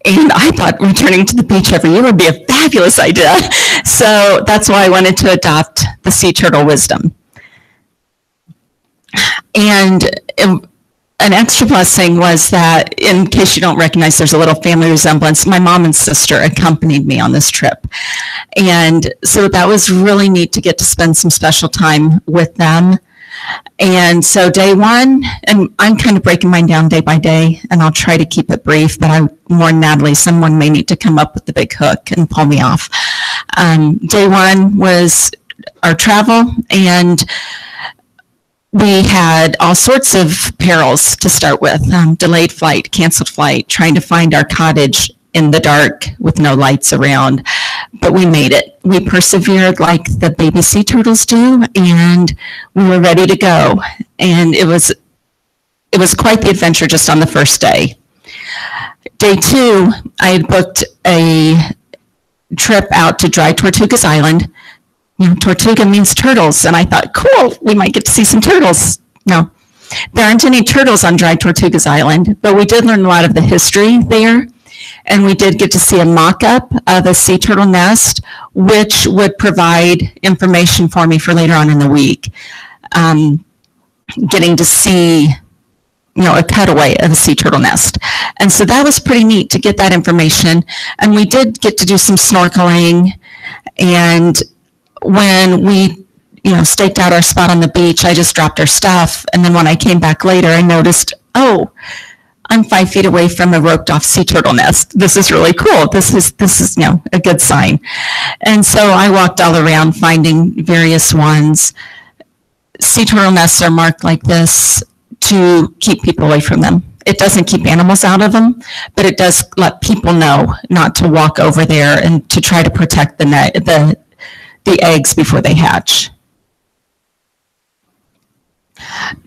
S17: And I thought returning to the beach every year would be a fabulous idea. So that's why I wanted to adopt the sea turtle wisdom. And an extra blessing was that, in case you don't recognize, there's a little family resemblance. My mom and sister accompanied me on this trip. And so that was really neat to get to spend some special time with them. And so day one, and I'm kind of breaking mine down day by day, and I'll try to keep it brief, but I warn Natalie, someone may need to come up with the big hook and pull me off. Day one was our travel, and we had all sorts of perils to start with. Delayed flight, canceled flight, trying to find our cottage in the dark with no lights around. But we made it. We persevered like the baby sea turtles do, and we were ready to go. And it was quite the adventure just on the first day. Day two, I had booked a trip out to Dry Tortugas Island. Tortuga means turtles, and I thought, cool, we might get to see some turtles. No, there aren't any turtles on Dry Tortugas Island, but we did learn a lot of the history there, and we did get to see a mock-up of a sea turtle nest, which would provide information for me for later on in the week. Getting to see, a cutaway of a sea turtle nest. And so that was pretty neat to get that information, and we did get to do some snorkeling, and when we, staked out our spot on the beach, I just dropped our stuff. And then when I came back later, I noticed, oh, I'm 5 feet away from a roped off sea turtle nest. This is really cool. This is, a good sign. And so I walked all around finding various ones. Sea turtle nests are marked like this to keep people away from them. It doesn't keep animals out of them, but it does let people know not to walk over there and to try to protect the eggs before they hatch.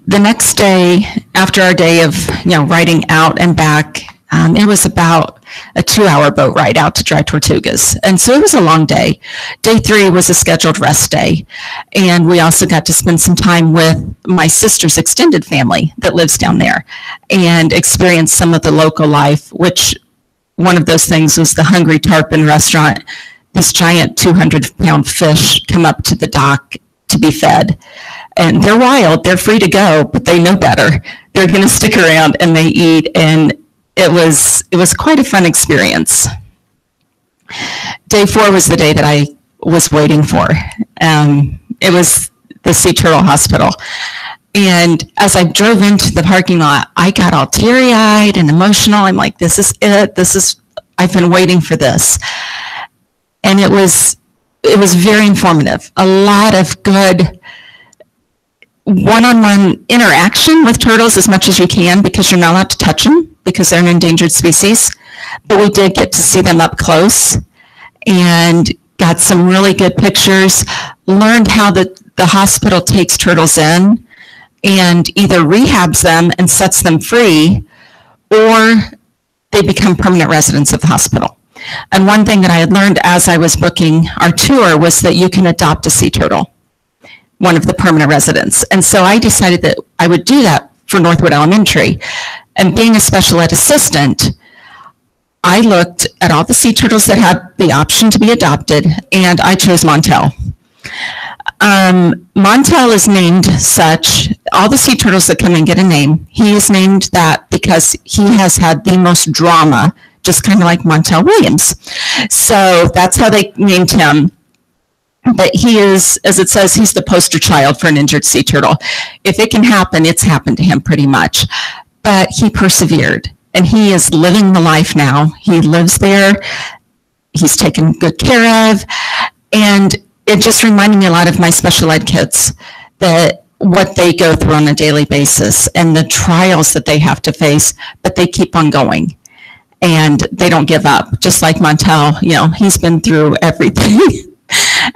S17: The next day, after our day of riding out and back, it was about a 2-hour boat ride out to Dry Tortugas, and so it was a long day. Day 3 was a scheduled rest day, and we also got to spend some time with my sister's extended family that lives down there and experience some of the local life, which one of those things was the Hungry Tarpon restaurant. This giant 200-pound fish come up to the dock to be fed. And they're wild, they're free to go, but they know better. They're gonna stick around and they eat, and it was quite a fun experience. Day 4 was the day that I was waiting for. It was the Sea Turtle Hospital. And as I drove into the parking lot, I got all teary-eyed and emotional. I'm like, this is it, I've been waiting for this. And it was very informative. A lot of good one-on-one interaction with turtles as much as you can, because you're not allowed to touch them because they're an endangered species. But we did get to see them up close and got some really good pictures, learned how the hospital takes turtles in and either rehabs them and sets them free, or they become permanent residents of the hospital. And one thing that I had learned as I was booking our tour was that you can adopt a sea turtle, one of the permanent residents. And so I decided that I would do that for Northwood Elementary. And being a special ed assistant, I looked at all the sea turtles that had the option to be adopted, and I chose Montel. Montel is named such. All the sea turtles that come in get a name. He is named that because he has had the most drama, just kind of like Montel Williams. So that's how they named him. But he is, as it says, he's the poster child for an injured sea turtle. If it can happen, it's happened to him pretty much. But he persevered, and he is living the life now. He lives there. He's taken good care of. And it just reminded me a lot of my special ed kids, that what they go through on a daily basis and the trials that they have to face, but they keep on going. And they don't give up. Just like Montel, he's been through everything.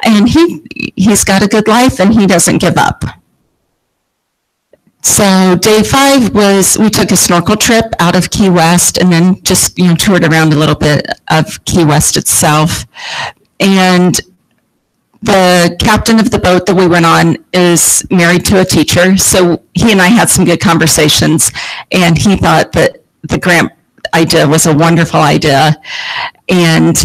S17: And he's got a good life, and he doesn't give up. So day 5 was, we took a snorkel trip out of Key West, and then just, toured around a little bit of Key West itself. And the captain of the boat that we went on is married to a teacher. So he and I had some good conversations, and he thought that the grant idea was a wonderful idea. And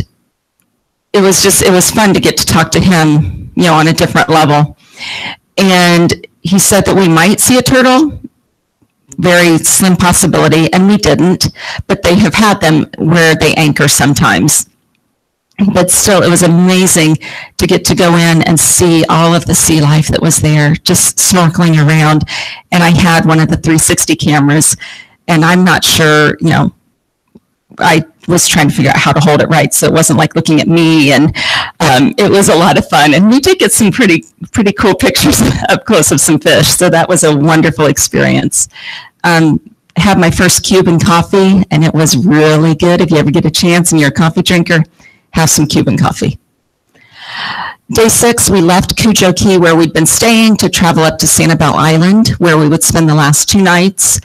S17: it was fun to get to talk to him, on a different level. And he said that we might see a turtle, very slim possibility, and we didn't, but they have had them where they anchor sometimes. But still, it was amazing to get to go in and see all of the sea life that was there, just snorkeling around. And I had one of the 360 cameras, and I'm not sure, I was trying to figure out how to hold it right so it wasn't like looking at me, and it was a lot of fun. And we did get some pretty cool pictures up close of some fish, so that was a wonderful experience. Had my first Cuban coffee, and it was really good. If you ever get a chance and you're a coffee drinker, have some Cuban coffee. Day 6, we left Cujo Key, where we'd been staying, to travel up to Sanibel Island, where we would spend the last 2 nights.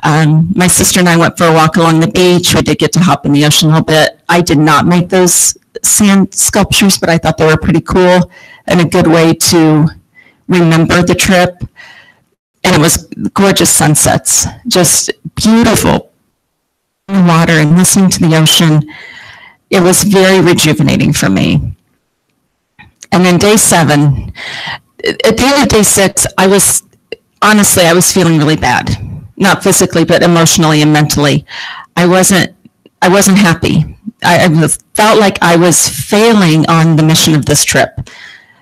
S17: My sister and I went for a walk along the beach. We did get to hop in the ocean a little bit. I did not make those sand sculptures, but I thought they were pretty cool and a good way to remember the trip. And it was gorgeous sunsets, just beautiful water and listening to the ocean. It was very rejuvenating for me. And then day 7, at the end of day 6, I was feeling really bad. Not physically, but emotionally and mentally. I wasn't happy. I felt like I was failing on the mission of this trip,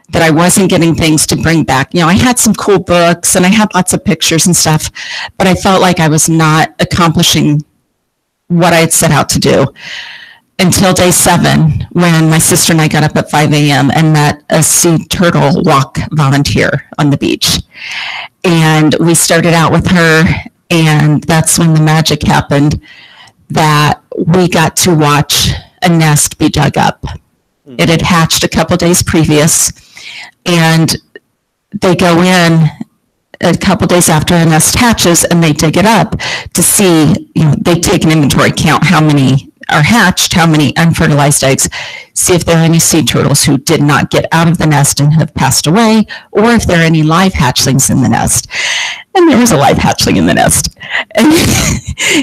S17: that I wasn't getting things to bring back. I had some cool books and I had lots of pictures and stuff, but I felt like I was not accomplishing what I had set out to do. Until day 7, when my sister and I got up at 5 a.m. and met a sea turtle walk volunteer on the beach. And we started out with her, and that's when the magic happened, that we got to watch a nest be dug up. It had hatched a couple days previous, and they go in a couple days after a nest hatches, and they dig it up to see, they take an inventory count, how many are hatched, how many unfertilized eggs, see if there are any sea turtles who did not get out of the nest and have passed away, or if there are any live hatchlings in the nest. And there was a live hatchling in the nest. And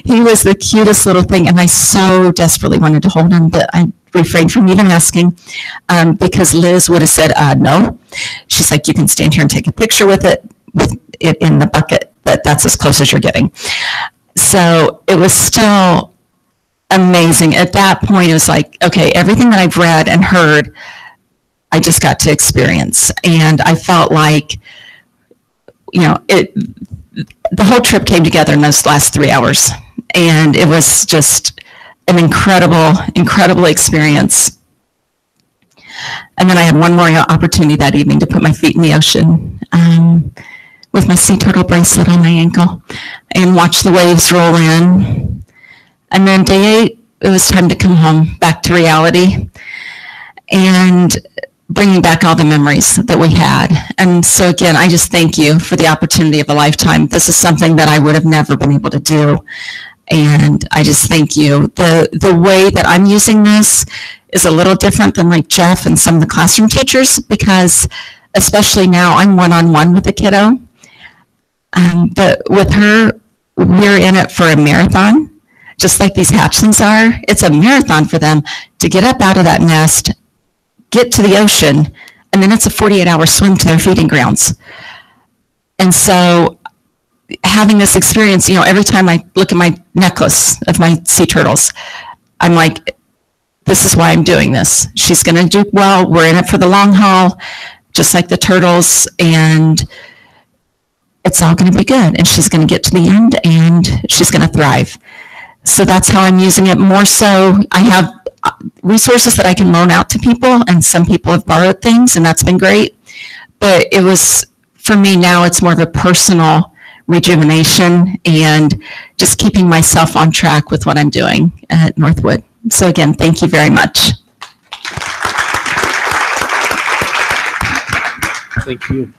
S17: he was the cutest little thing, and I so desperately wanted to hold him, but I refrained from even asking, because Liz would have said, no. She's like, you can stand here and take a picture with it in the bucket, but that's as close as you're getting. So it was still amazing. At that point, it was like, okay, everything that I've read and heard, I just got to experience. And I felt like, the whole trip came together in those last 3 hours. And it was just an incredible experience. And then I had one more opportunity that evening to put my feet in the ocean with my sea turtle bracelet on my ankle and watch the waves roll in. And then day 8, it was time to come home, back to reality, and bringing back all the memories that we had. And so again, I just thank you for the opportunity of a lifetime. This is something that I would have never been able to do. And I just thank you. The way that I'm using this is a little different than like Jeff and some of the classroom teachers, because especially now I'm one-on-one with a kiddo. But with her, we're in it for a marathon. Just like these hatchlings are, it's a marathon for them to get up out of that nest, get to the ocean, and then it's a 48-hour swim to their feeding grounds. And so having this experience, every time I look at my necklace of my sea turtles, I'm like, this is why I'm doing this. She's going to do well. We're in it for the long haul, just like the Turtles, and it's all going to be good. And she's going to get to the end, and she's going to thrive. So that's how I'm using it. More so, I have resources that I can loan out to people, and some people have borrowed things, and that's been great. But it was, for me now, it's more of a personal rejuvenation and just keeping myself on track with what I'm doing at Northwood. So again, thank you very much.
S6: Thank you.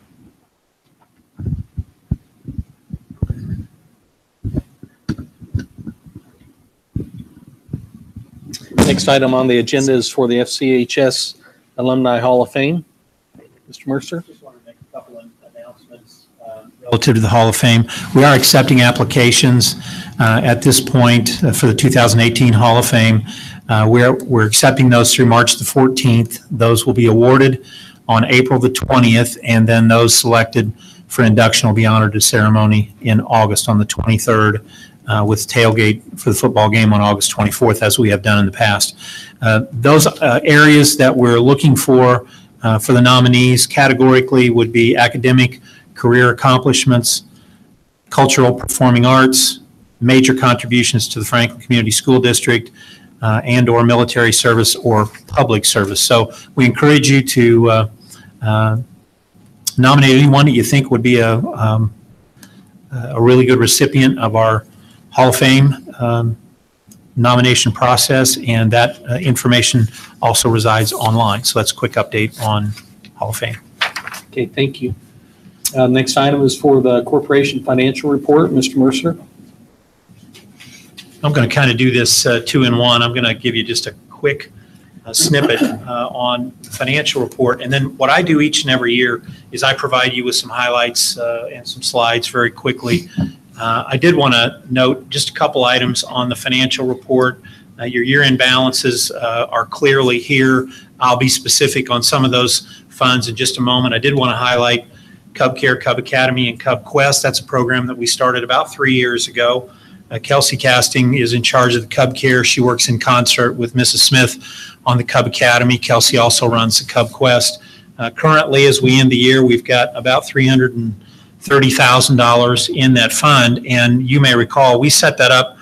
S6: Next item on the agenda is for the FCHS Alumni Hall of Fame. Mr. Mercer.
S11: Just want to make a couple of announcements relative to the Hall of Fame. We are accepting applications at this point for the 2018 Hall of Fame. We're accepting those through March the 14th. Those will be awarded on April the 20th, and then those selected for induction will be honored at ceremony in August on the 23rd. With tailgate for the football game on August 24th, as we have done in the past. Those areas that we're looking for the nominees categorically would be academic, career accomplishments, cultural performing arts, major contributions to the Franklin Community School District, and or military service or public service. So we encourage you to nominate anyone that you think would be a really good recipient of our Hall of Fame nomination process, and that information also resides online. So that's a quick update on Hall of Fame.
S6: Okay, thank you. Next item is for the corporation financial report. Mr. Mercer.
S11: I'm going to kind of do this two in one. I'm going to give you just a quick snippet on the financial report. And then what I do each and every year is I provide you with some highlights and some slides very quickly. I did want to note just a couple items on the financial report. Your year-end balances are clearly here. I'll be specific on some of those funds in just a moment. I did want to highlight Cub Care, Cub Academy, and Cub Quest. That's a program that we started about 3 years ago. Kelsey Casting is in charge of the Cub Care. She works in concert with Mrs. Smith on the Cub Academy. Kelsey also runs the Cub Quest. Currently, as we end the year, we've got about $330,000 in that fund. And you may recall, we set that up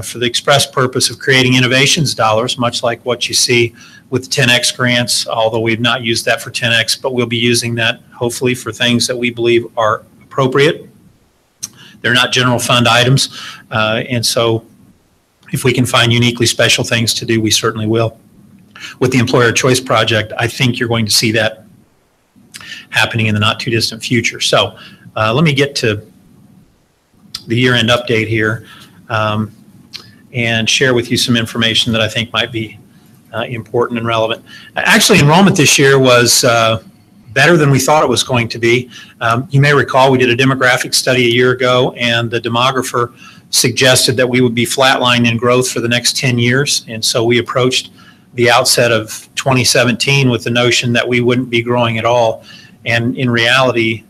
S11: for the express purpose of creating innovations dollars, much like what you see with 10X grants, although we've not used that for 10X, but we'll be using that hopefully for things that we believe are appropriate. They're not general fund items. And so if we can find uniquely special things to do, we certainly will. With the Employer Choice Project, I think you're going to see that happening in the not too distant future. So let me get to the year-end update here and share with you some information that I think might be important and relevant. Actually, enrollment this year was better than we thought it was going to be. You may recall we did a demographic study a year ago, and the demographer suggested that we would be flatlined in growth for the next 10 years. And so we approached the outset of 2017 with the notion that we wouldn't be growing at all. And in reality,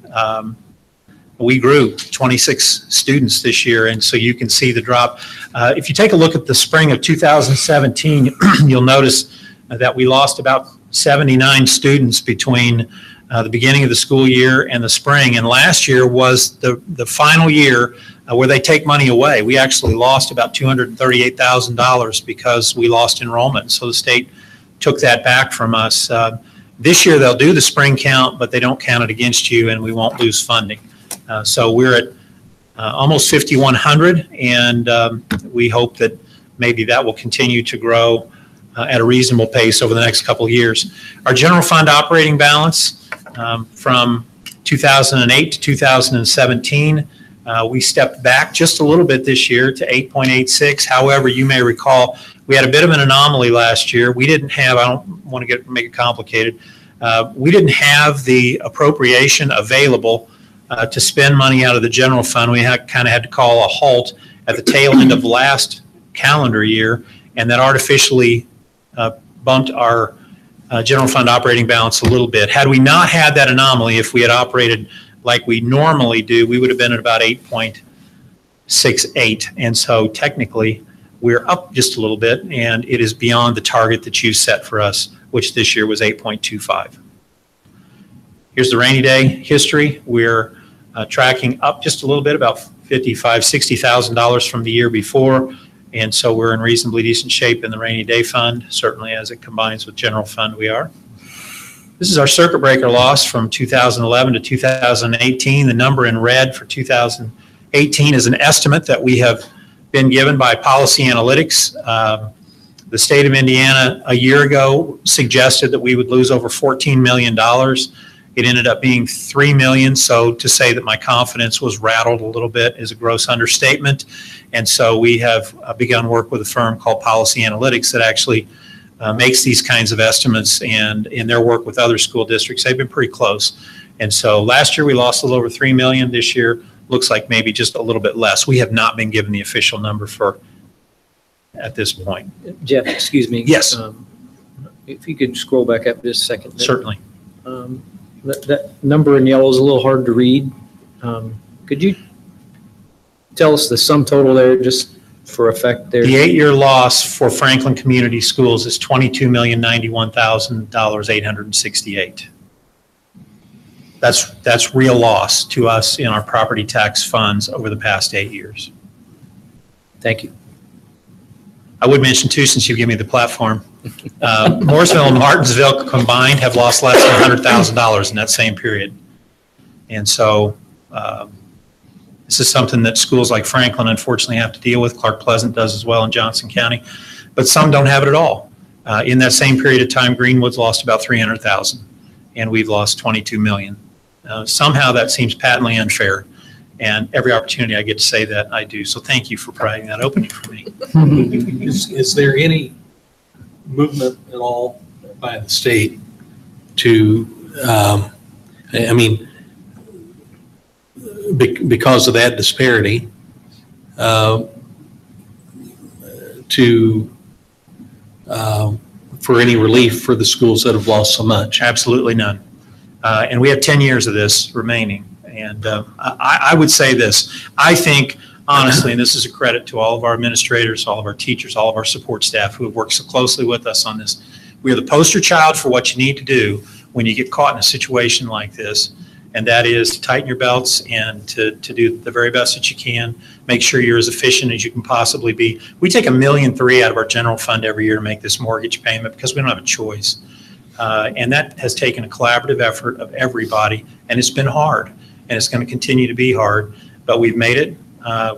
S11: we grew 26 students this year, and so you can see the drop. If you take a look at the spring of 2017, you'll notice that we lost about 79 students between the beginning of the school year and the spring. And last year was the final year where they take money away. We actually lost about $238,000 because we lost enrollment. So the state took that back from us. This year they'll do the spring count, but they don't count it against you, and we won't lose funding. So we're at almost 5,100, and we hope that maybe that will continue to grow at a reasonable pace over the next couple of years. Our general fund operating balance from 2008 to 2017, we stepped back just a little bit this year to 8.86. However, you may recall we had a bit of an anomaly last year. We didn't have, I don't want to make it complicated, we didn't have the appropriation available to spend money out of the general fund. We kind of had to call a halt at the tail end of last calendar year, and that artificially bumped our general fund operating balance a little bit. Had we not had that anomaly, if we had operated like we normally do, we would have been at about 8.68. And so technically, we're up just a little bit, and it is beyond the target that you set for us, which this year was 8.25. Here's the rainy day history. We're tracking up just a little bit, about $55,000, $60,000 from the year before. And so we're in reasonably decent shape in the rainy day fund, certainly as it combines with general fund we are. This is our circuit breaker loss from 2011 to 2018. The number in red for 2018 is an estimate that we have been given by Policy Analytics. The state of Indiana a year ago suggested that we would lose over $14 million. It ended up being $3 million, so to say that my confidence was rattled a little bit is a gross understatement. And so we have begun work with a firm called Policy Analytics that actually makes these kinds of estimates, and in their work with other school districts, they've been pretty close. And so last year we lost a little over $3 million. This year looks like maybe just a little bit less. We have not been given the official number for at this point.
S3: Jeff, excuse me.
S11: Yes.
S3: If you could scroll back up just a second.
S11: Certainly.
S3: That number in yellow is a little hard to read. Could you tell us the sum total there, just for effect there?
S11: The 8-year loss for Franklin Community Schools is $22,091,868. That's real loss to us in our property tax funds over the past 8 years.
S3: Thank you.
S11: I would mention too, since you give me the platform, Mooresville and Martinsville combined have lost less than $100,000 in that same period. And so this is something that schools like Franklin unfortunately have to deal with. Clark Pleasant does as well in Johnson County, but some don't have it at all. In that same period of time, Greenwood's lost about $300,000 and we've lost $22 million. Somehow that seems patently unfair. And every opportunity I get to say that, I do. So thank you for providing that opening for me.
S6: Is there any movement at all by the state to, because of that disparity, for any relief for the schools that have lost so much?
S11: Absolutely none. And we have 10 years of this remaining. And I would say this, I think, honestly, and this is a credit to all of our administrators, all of our teachers, all of our support staff who have worked so closely with us on this. We are the poster child for what you need to do when you get caught in a situation like this. And that is to tighten your belts and to do the very best that you can. Make sure you're as efficient as you can possibly be. We take $1.3 million out of our general fund every year to make this mortgage payment because we don't have a choice. And that has taken a collaborative effort of everybody, and it's been hard. And it's going to continue to be hard, but we've made it.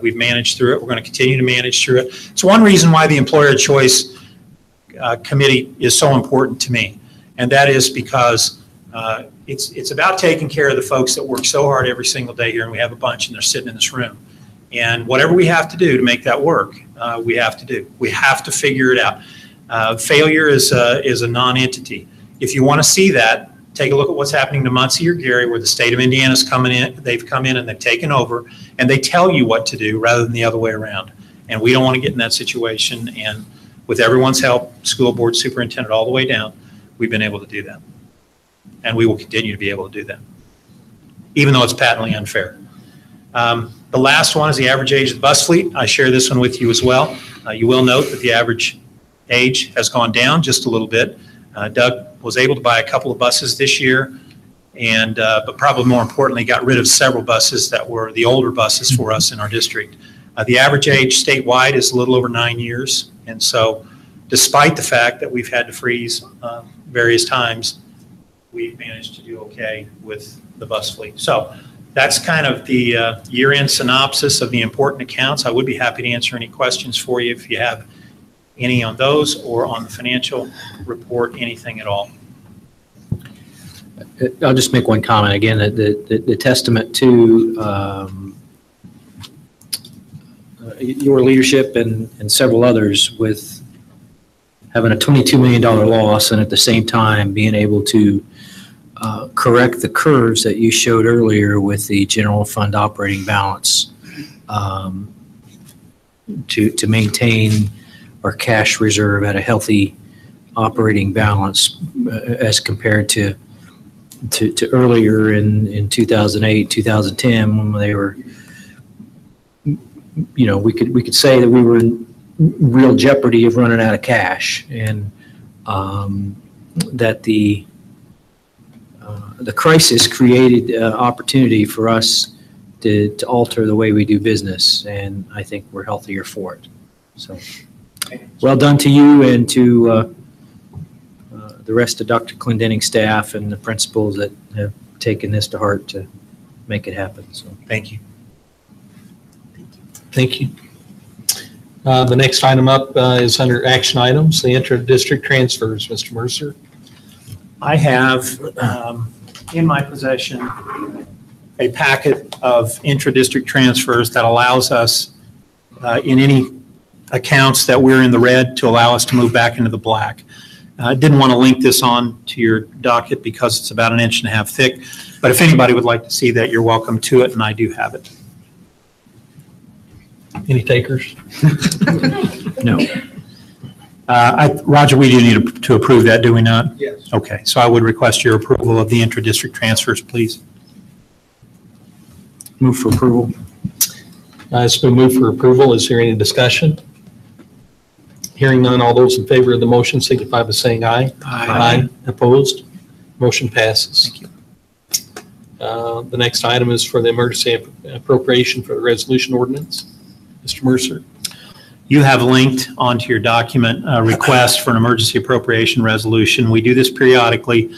S11: We've managed through it. We're going to continue to manage through it. It's one reason why the Employer Choice Committee is so important to me, and that is because it's about taking care of the folks that work so hard every single day here, and we have a bunch, and they're sitting in this room. And whatever we have to do to make that work, we have to do. We have to figure it out. Failure is a non-entity. If you want to see that, take a look at what's happening to Muncie or Gary, where the state of Indiana's coming in. They've come in and they've taken over, and they tell you what to do rather than the other way around. And we don't want to get in that situation. And with everyone's help, school board, superintendent, all the way down, we've been able to do that. And we will continue to be able to do that, even though it's patently unfair. The last one is the average age of the bus fleet. I share this one with you as well. You will note that the average age has gone down just a little bit. Doug was able to buy a couple of buses this year, and but probably more importantly, got rid of several buses that were the older buses for us in our district. The average age statewide is a little over 9 years, and so despite the fact that we've had to freeze various times, we've managed to do okay with the bus fleet. So that's kind of the year-end synopsis of the important accounts. I would be happy to answer any questions for you if you have any on those or on the financial report, anything at all.
S3: I'll just make one comment again, the testament to your leadership and several others with having a $22 million loss and at the same time being able to correct the curves that you showed earlier with the general fund operating balance to maintain our cash reserve at a healthy operating balance as compared to earlier in 2008, 2010 when they were, we could say that we were real jeopardy of running out of cash, and that the crisis created opportunity for us to alter the way we do business, and I think we're healthier for it. So, well done to you and to the rest of Dr. Clendenning staff and the principals that have taken this to heart to make it happen. So,
S11: Thank you.
S6: Thank you. The next item up is under action items, the intra-district transfers. Mr. Mercer.
S11: I have in my possession a packet of intra-district transfers that allows us in any accounts that we're in the red to allow us to move back into the black. I didn't want to link this on to your docket because it's about 1.5 inches thick, but if anybody would like to see that, you're welcome to it, and I do have it.
S6: Any takers?
S11: No. Roger, we do need to approve that, do we not?
S7: Yes.
S11: Okay, so I would request your approval of the intra-district transfers, please.
S3: move for approval.
S6: It's been moved for approval. Is there any discussion? Hearing none, all those in favor of the motion signify by saying aye.
S3: Aye.
S6: Opposed? Motion passes.
S11: Thank you.
S6: The next item is for the emergency appropriation for the resolution ordinance. Mr. Mercer.
S11: You have linked onto your document a request for an emergency appropriation resolution. We do this periodically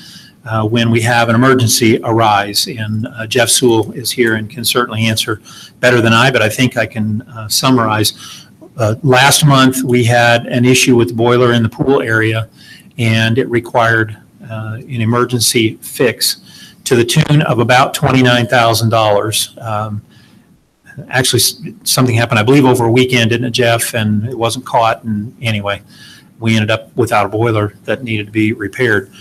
S11: when we have an emergency arise, and Jeff Sewell is here and can certainly answer better than I, but I think I can summarize. Last month, we had an issue with the boiler in the pool area, and it required an emergency fix to the tune of about $29,000. Actually, something happened, I believe, over a weekend, didn't it, Jeff? And it wasn't caught. And anyway, we ended up without a boiler that needed to be repaired.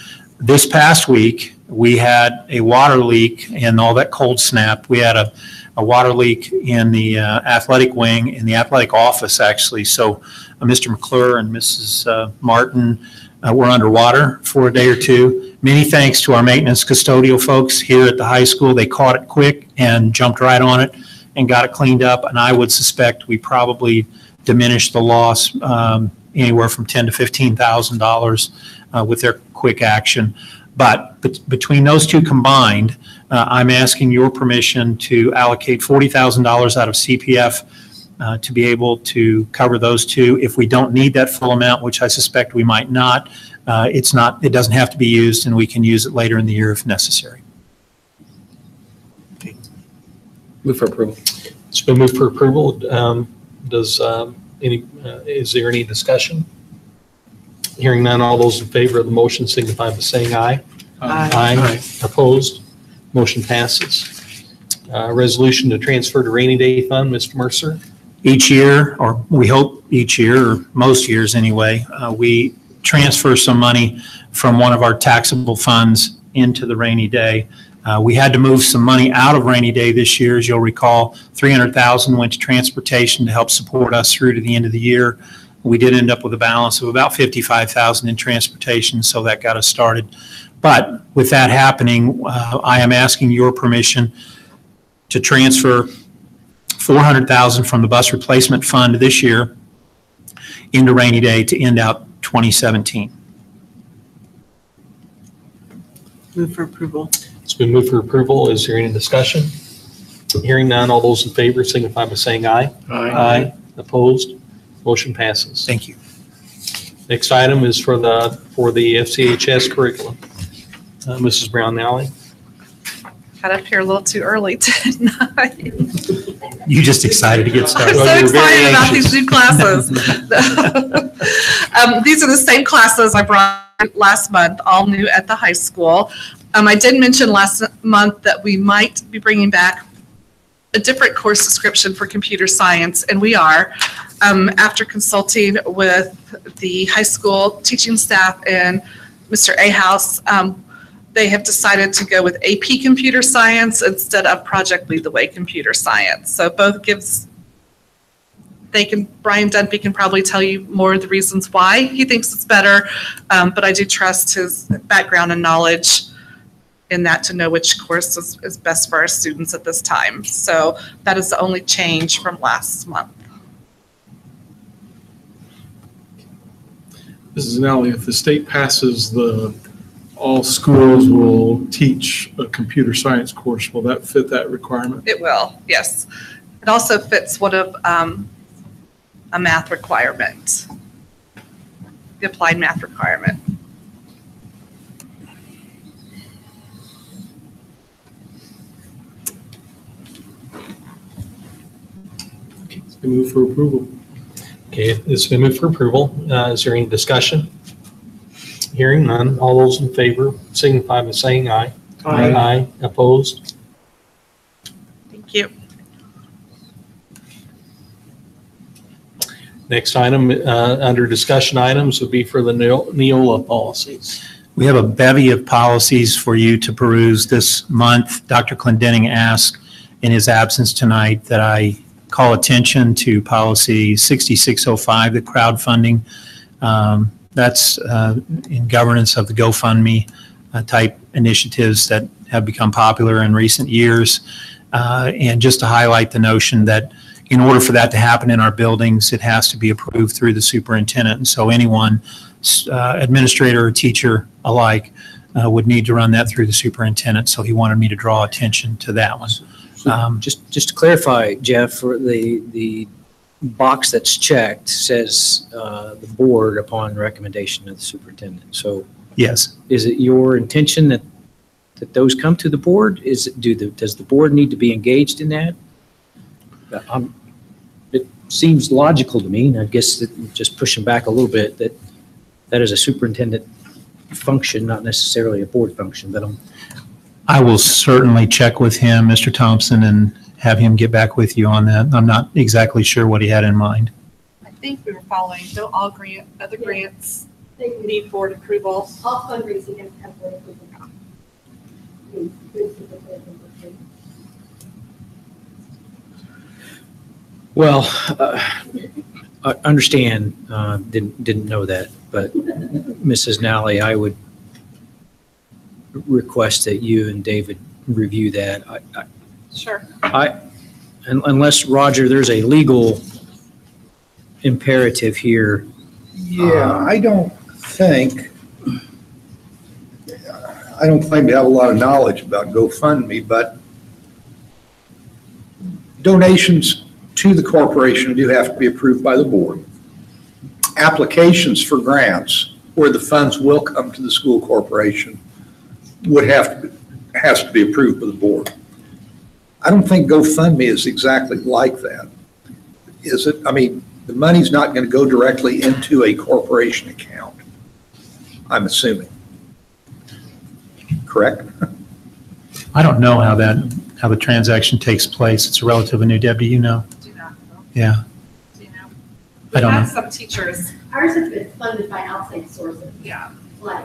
S11: This past week, we had a water leak and all that cold snap. We had a water leak in the athletic wing, in the athletic office, actually. So Mr. McClure and Mrs. Martin were underwater for a day or two. Many thanks to our maintenance custodial folks here at the high school. They caught it quick and jumped right on it and got it cleaned up. And I would suspect we probably diminished the loss anywhere from $10,000 to $15,000 with their quick action. But between those two combined, I'm asking your permission to allocate $40,000 out of CPF to be able to cover those two. If we don't need that full amount, which I suspect we might not, it doesn't have to be used, and we can use it later in the year if necessary.
S6: Move for approval. It's been moved for approval. Is there any discussion? Hearing none, all those in favor of the motion signify by saying aye. Aye. Opposed? Motion passes. Resolution to transfer to rainy day fund, Mr. Mercer.
S11: Each year, or we hope each year, or most years anyway, we transfer some money from one of our taxable funds into the rainy day. We had to move some money out of rainy day this year. As you'll recall, $300,000 went to transportation to help support us through to the end of the year. We did end up with a balance of about $55,000 in transportation, so that got us started. But with that happening, I am asking your permission to transfer $400,000 from the bus replacement fund this year into rainy day to end out 2017.
S4: Move for approval.
S6: It's been moved for approval. Is there any discussion? Hearing none, all those in favor signify by saying aye. Aye. Opposed? Motion passes.
S11: Thank you.
S6: Next item is for the FCHS curriculum. Mrs. Brown-Nally.
S8: Got up here a little too early tonight.
S11: You just excited to get started.
S8: I'm so excited about these new classes. These are the same classes I brought last month, all new at the high school. I did mention last month that we might be bringing back a different course description for computer science, and we are. After consulting with the high school teaching staff and Mr. Ahouse, they have decided to go with AP Computer Science instead of Project Lead the Way Computer Science. So both Brian Dunphy can probably tell you more of the reasons why he thinks it's better, but I do trust his background and knowledge in that to know which course is best for our students at this time. So that is the only change from last month.
S2: Mrs. Nally, if the state passes all schools will teach a computer science course, will that fit that requirement?
S8: It will, yes. It also fits one of a math requirement, the applied math requirement.
S2: It's been moved for approval.
S6: Okay, it's been moved for approval. Is there any discussion? Hearing none. All those in favor signify by saying aye.
S2: Aye.
S6: Aye. Opposed?
S8: Thank you.
S6: Next item, under discussion items would be for the Neola policies.
S11: We have a bevy of policies for you to peruse this month. Dr. Clendenning asked in his absence tonight that I call attention to policy 6605, the crowdfunding. That's in governance of the GoFundMe type initiatives that have become popular in recent years. And just to highlight the notion that in order for that to happen in our buildings, it has to be approved through the superintendent. And so anyone, administrator or teacher alike, would need to run that through the superintendent. So he wanted me to draw attention to that one.
S3: Just to clarify, Jeff, for the box that's checked says the board upon recommendation of the superintendent. So
S11: yes,
S3: is it your intention that those come to the board? Does the board need to be engaged in that? It seems logical to me, and I guess just pushing back a little bit, that is a superintendent function, not necessarily a board function. But
S11: I will certainly check with him, Mr. Thompson, and have him get back with you on that. I'm not exactly sure what he had in mind.
S8: I think we were following, don't all other grants need board approval?
S12: All fundraising has to have board approval.
S3: well, I understand. Didn't know that, but Mrs. Nally, I would request that you and David review that.
S8: Sure.
S3: Unless, Roger, there's a legal imperative here.
S7: Yeah, I don't claim to have a lot of knowledge about GoFundMe, but donations to the corporation do have to be approved by the board. Applications for grants where the funds will come to the school corporation has to be approved by the board. I don't think GoFundMe is exactly like that. Is it? I mean, the money's not going to go directly into a corporation account, I'm assuming. Correct?
S11: I don't know how the transaction takes place. It's a relatively new. Deb, do you know?
S8: Do not know.
S11: Yeah.
S8: Do you know?
S11: I don't know.
S8: Some teachers.
S12: Ours has been funded by outside sources.
S8: Yeah.
S12: Like,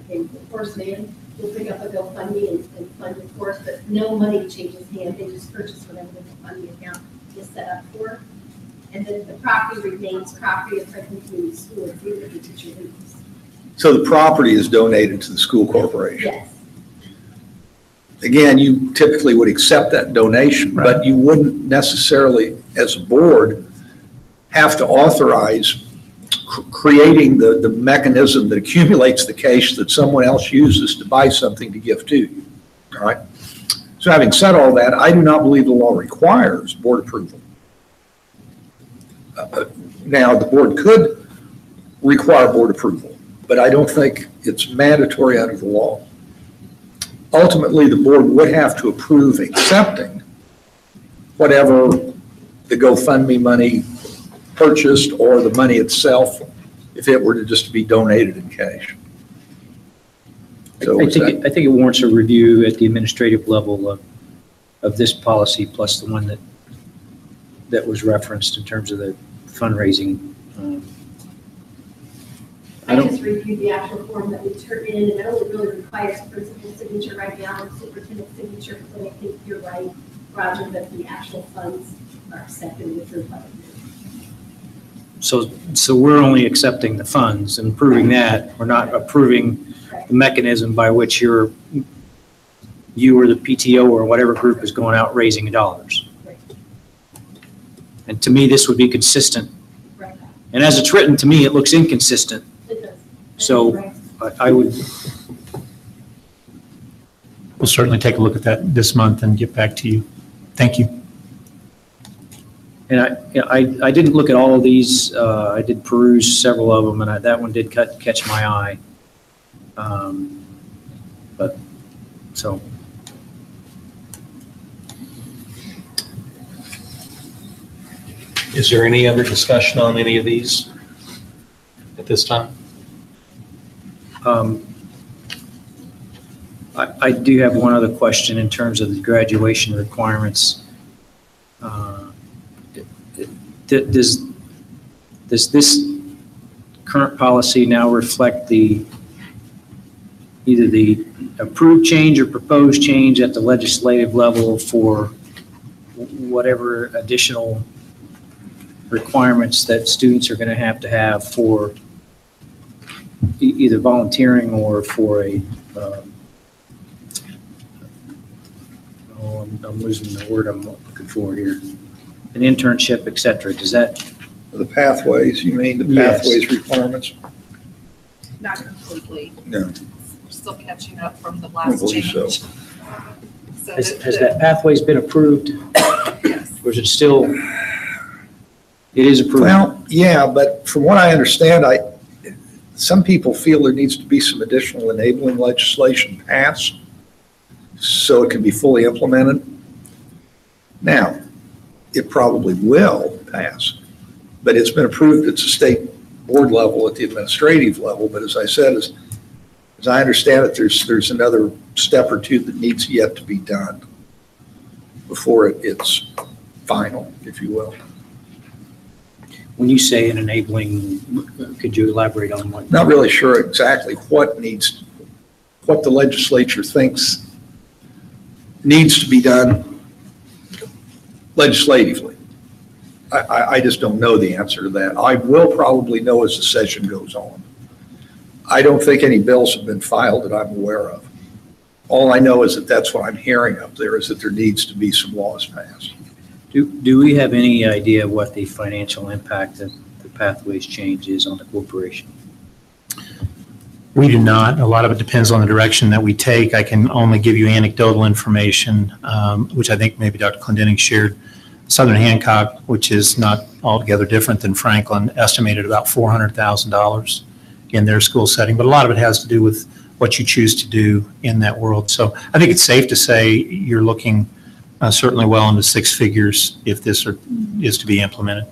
S12: okay, the Force Man will pick up a GoFundMe and fund the course, but no money changes hands. They just purchase whatever the GoFundMe account is set up for. And then the property remains property of Franklin Community School if the teacher leaves.
S7: So the property is donated to the school corporation?
S12: Yes.
S7: Again, you typically would accept that donation, but you wouldn't necessarily, as a board, have to authorize creating the mechanism that accumulates the cash that someone else uses to buy something to give to you. All right? So having said all that, I do not believe the law requires board approval. Now, the board could require board approval, but I don't think it's mandatory under the law. Ultimately, the board would have to approve accepting whatever the GoFundMe money purchased or the money itself, if it were to just be donated in cash. So
S3: I think it warrants a review at the administrative level of this policy plus the one that was referenced in terms of the fundraising.
S12: I just reviewed the actual form that we turned in, and it only really requires principal signature right now and superintendent signature, so I think you're right, Roger, that the actual funds are accepted and approved by the board.
S3: So we're only accepting the funds and approving that. We're not approving the mechanism by which you or the PTO or whatever group is going out raising dollars.
S12: Right.
S3: And to me, this would be consistent.
S12: Right.
S3: And as it's written, to me, it looks inconsistent.
S12: The
S3: So I would,
S11: We'll certainly take a look at that this month and get back to you. Thank you.
S3: and I didn't look at all of these. I did peruse several of them, and that one did catch my eye. But, so.
S6: Is there any other discussion on any of these at this time?
S3: I do have one other question in terms of the graduation requirements. Does this current policy now reflect either the approved change or proposed change at the legislative level for whatever additional requirements that students are going to have for either volunteering or for a I'm losing the word I'm looking for here, an internship, et cetera. Does that?
S7: The pathways, you mean the
S3: Yes.
S7: pathways requirements?
S8: Not completely.
S7: No.
S8: We're still catching up from the
S7: I
S8: last
S7: believe so.
S8: change. So
S3: Has that pathways been approved? Or is it still, it is approved?
S7: Well, yeah, but from what I understand, some people feel there needs to be some additional enabling legislation passed so it can be fully implemented. Now, it probably will pass, but it's been approved at the state board level, at the administrative level. But as I said, as I understand it, there's another step or two that needs yet to be done before it's final, if you will.
S3: When you say an enabling, could you elaborate on what?
S7: Not really sure exactly what the legislature thinks needs to be done legislatively. I just don't know the answer to that. I will probably know as the session goes on. I don't think any bills have been filed that I'm aware of. All I know is that that's what I'm hearing up there, is that there needs to be some laws passed.
S3: Do we have any idea what the financial impact of the pathways change is on the corporation?
S11: We do not. A lot of it depends on the direction that we take. I can only give you anecdotal information, which I think maybe Dr. Clendenning shared. Southern Hancock, which is not altogether different than Franklin, estimated about $400,000 in their school setting. But a lot of it has to do with what you choose to do in that world. So I think it's safe to say you're looking certainly well into six figures if this is to be implemented.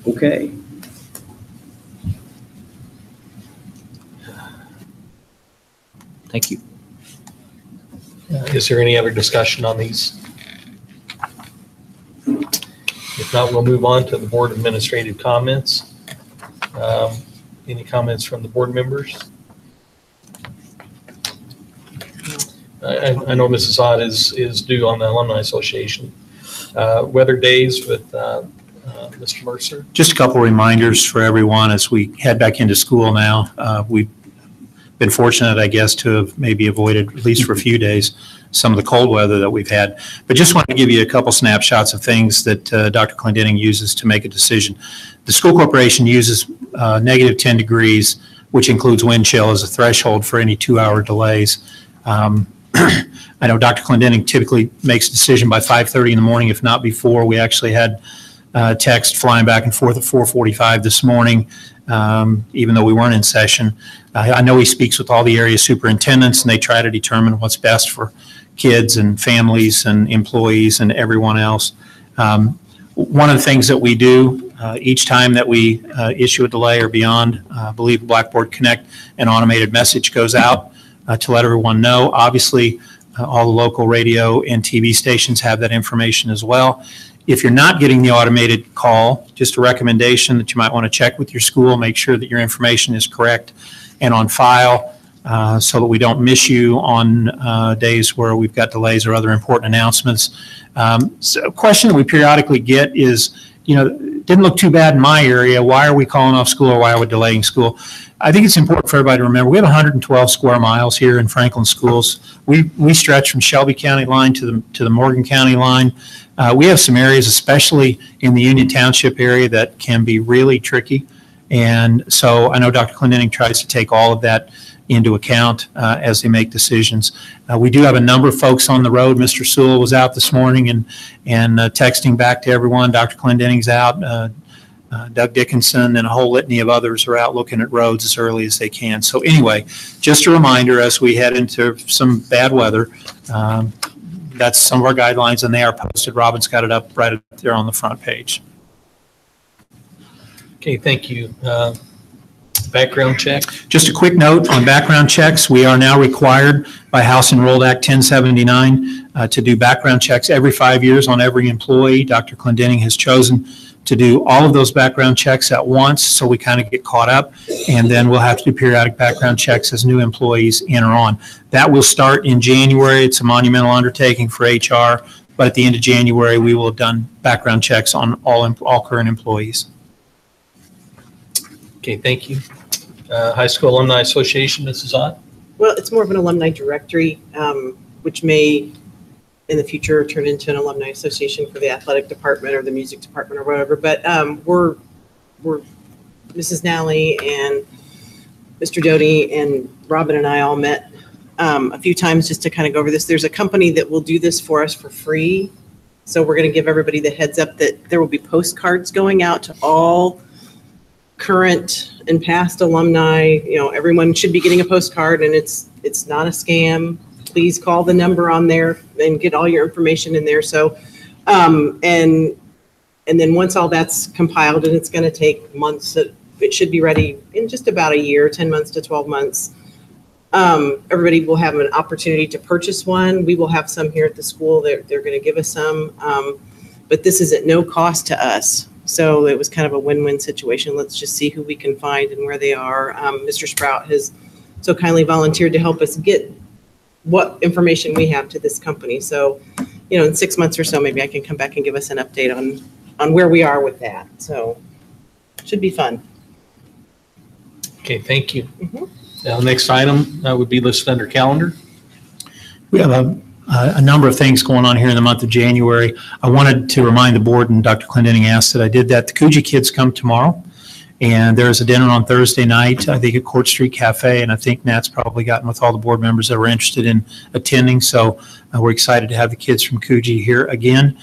S3: Okay. Thank you.
S6: Is there any other discussion on these? If not, we'll move on to the board administrative comments. Any comments from the board members? I know Mrs. Ott is due on the Alumni Association. Weather days with Mr. Mercer.
S11: Just a couple reminders for everyone as we head back into school now. We've been fortunate, I guess, to have maybe avoided, at least for a few days, some of the cold weather that we've had. But just want to give you a couple snapshots of things that Dr. Clendenning uses to make a decision. The school corporation uses negative 10 degrees, which includes wind chill, as a threshold for any 2-hour delays. I know Dr. Clendenning typically makes a decision by 5:30 in the morning, if not before. We actually had text flying back and forth at 4:45 this morning, even though we weren't in session. I know he speaks with all the area superintendents, and they try to determine what's best for kids and families and employees and everyone else. One of the things that we do each time that we issue a delay or beyond, I believe Blackboard Connect, an automated message goes out to let everyone know. Obviously, all the local radio and TV stations have that information as well. If you're not getting the automated call, just a recommendation that you might want to check with your school, make sure that your information is correct and on file, so that we don't miss you on days where we've got delays or other important announcements. So a question that we periodically get is, you know, didn't look too bad in my area. Why are we calling off school, or why are we delaying school? I think it's important for everybody to remember, we have 112 square miles here in Franklin schools. We stretch from Shelby County line to the Morgan County line. We have some areas, especially in the Union Township area, that can be really tricky. And so I know Dr. Clendenning tries to take all of that into account as they make decisions. We do have a number of folks on the road. Mr. Sewell was out this morning and texting back to everyone. Dr. Clendenning's out. Doug Dickinson and a whole litany of others are out looking at roads as early as they can. So anyway, just a reminder as we head into some bad weather, that's some of our guidelines, and they are posted. Robin's got it up right up there on the front page.
S6: Okay, thank you. Background check.
S11: Just a quick note on background checks. We are now required by House Enrolled Act 1079 to do background checks every 5 years on every employee. Dr. Clendenning has chosen to do all of those background checks at once, so we kind of get caught up, and then we'll have to do periodic background checks as new employees enter on. That will start in January. It's a monumental undertaking for HR, but at the end of January, we will have done background checks on all current employees.
S6: Okay, thank you. High School Alumni Association, Mrs. Ott?
S4: Well, it's more of an alumni directory, which may in the future turn into an alumni association for the athletic department or the music department or whatever. But we're Mrs. Nally and Mr. Doty and Robin and I all met a few times just to kind of go over this. There's a company that will do this for us for free. So we're going to give everybody the heads up that there will be postcards going out to all current and past alumni. You know, everyone should be getting a postcard, and it's not a scam. Please call the number on there and get all your information in there. So, and then once all that's compiled, and it's going to take months, it should be ready in just about a year, 10 months to 12 months. Everybody will have an opportunity to purchase one. We will have some here at the school. They're going to give us some, but this is at no cost to us. So it was kind of a win-win situation. Let's just see who we can find and where they are. Mr. Sprout has so kindly volunteered to help us get what information we have to this company. So, you know, in 6 months or so, maybe I can come back and give us an update on where we are with that. So should be fun.
S6: Okay, thank you. Now, the next item would be listed under calendar.
S11: We have a number of things going on here in the month of January. I wanted to remind the board, and Dr. Clendenning asked that I did that. The Coogee kids come tomorrow, and there's a dinner on Thursday night, I think at Court Street Cafe, and I think Nat's probably gotten with all the board members that were interested in attending. So we're excited to have the kids from Coogee here again.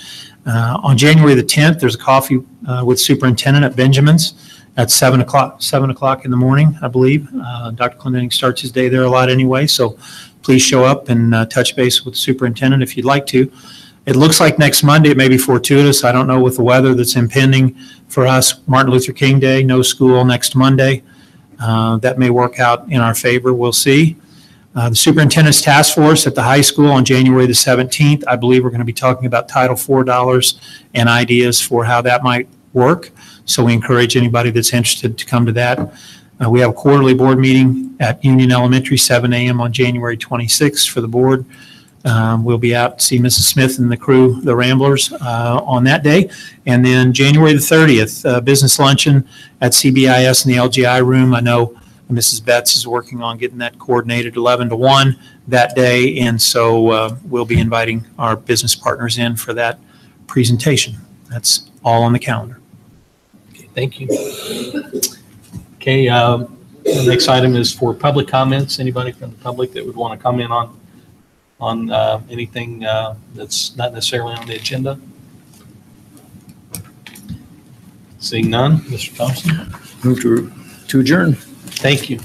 S11: On January the 10th, there's a coffee with Superintendent at Benjamin's at 7 o'clock in the morning, I believe. Dr. Clendenning starts his day there a lot anyway, so please show up and touch base with the superintendent if you'd like to. It looks like next Monday, it may be fortuitous. I don't know with the weather that's impending for us. Martin Luther King Day, no school next Monday. That may work out in our favor. We'll see. The Superintendent's Task Force at the high school on January the 17th. I believe we're going to be talking about Title IV dollars and ideas for how that might work. So we encourage anybody that's interested to come to that. We have a quarterly board meeting at Union Elementary, 7 a.m. on January 26th for the board. We'll be out to see Mrs. Smith and the crew, the Ramblers, on that day. And then January the 30th, business luncheon at CBIS in the LGI room. I know Mrs. Betts is working on getting that coordinated 11 to 1 that day. And so we'll be inviting our business partners in for that presentation. That's all on the calendar.
S6: Okay, thank you. Okay, the next item is for public comments. Anybody from the public that would want to comment on anything that's not necessarily on the agenda? Seeing none, Mr. Thompson?
S7: Move to adjourn.
S6: Thank you.